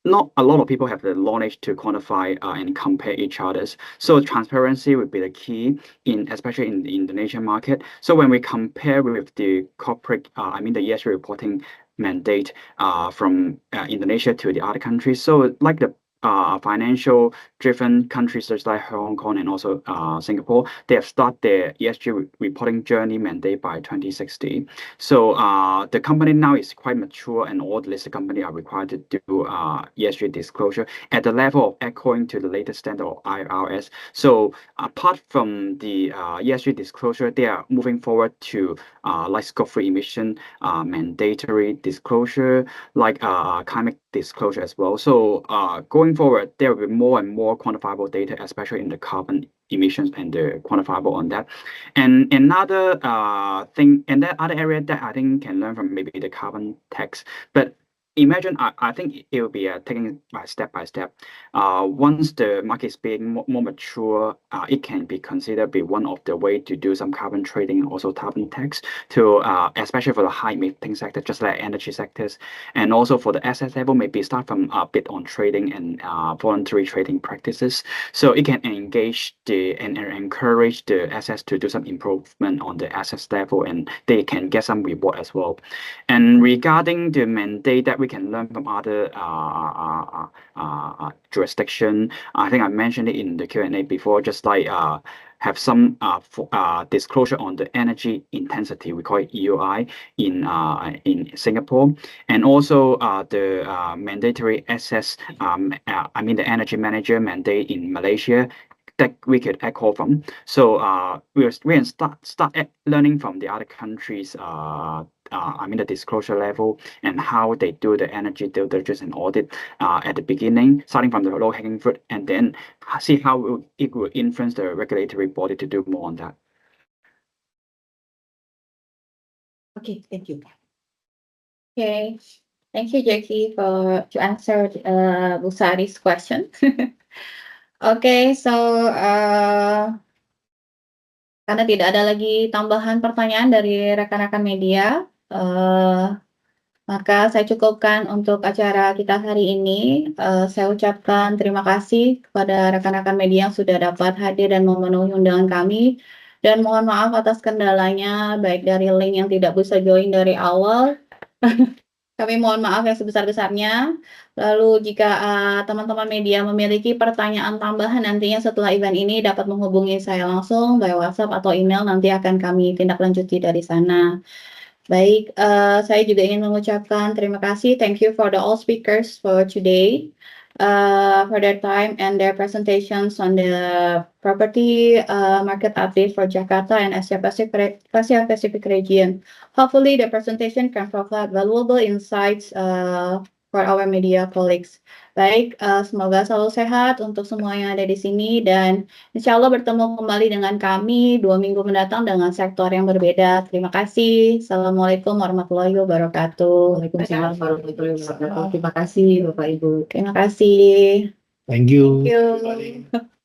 not a lot of people have the knowledge to quantify and compare each others. So transparency would be the key especially in the Indonesian market. So when we compare with the corporate, the ESG reporting mandate from Indonesia to the other countries. So like the financial driven countries such like Hong Kong and also Singapore, they have started their ESG reporting journey mandate by 2060. So the company now is quite mature and all the listed companies are required to do ESG disclosure at the level of echoing to the latest standard of IRS. So apart from the ESG disclosure, they are moving forward to like scope 3 emission mandatory disclosure, like climate disclosure as well. So going forward, there will be more and more quantifiable data, especially in the carbon emissions and the quantifiable on that. And another thing, and that other area that I think can learn from maybe the carbon tax. But imagine, I think it will be taking step by step. Once the market is being more mature, it can be considered be one of the way to do some carbon trading and also carbon tax to especially for the high emitting sector, just like energy sectors, and also for the asset level, maybe start from a bit on trading and voluntary trading practices. So it can engage and encourage the assets to do some improvement on the assets level, and they can get some reward as well. And regarding the mandate that we can learn from other jurisdiction, I think I mentioned it in the Q&A before, just like have some disclosure on the energy intensity, we call it EUI in Singapore, and also the mandatory assets, the energy manager mandate in Malaysia, that we could echo from. So we can start learning from the other countries, the disclosure level and how they do the energy due diligence and audit at the beginning, starting from the low-hanging fruit, and then see how it will influence the regulatory body to do more on that. Okay, thank you. Okay, thank you, Jackie, to answer Bu Sari's question. Okay, so karena tidak ada lagi tambahan pertanyaan dari rekan-rekan media, maka saya cukupkan untuk acara kita hari ini. Saya ucapkan terima kasih kepada rekan-rekan media yang sudah dapat hadir dan memenuhi undangan kami. Dan mohon maaf atas kendalanya, baik dari link yang tidak bisa join dari awal. Kami mohon maaf yang sebesar-besarnya. Lalu jika teman-teman media memiliki pertanyaan tambahan nantinya setelah event ini dapat menghubungi saya langsung by WhatsApp atau email, nanti akan kami tindak lanjuti dari sana. Baik, saya juga ingin mengucapkan terima kasih. Thank you for all speakers for today, for their time and their presentations on the property market update for Jakarta and Asia Pacific region. Hopefully, the presentation can provide valuable insights for our media colleagues. Baik, semoga selalu sehat untuk semua yang ada di sini dan insya Allah bertemu kembali dengan kami 2 minggu mendatang dengan sektor yang berbeda. Terima kasih. Assalamualaikum warahmatullahi wabarakatuh. Waalaikumsalam warahmatullahi wabarakatuh. Terima kasih Bapak Ibu. Terima kasih. Thank you. Thank you.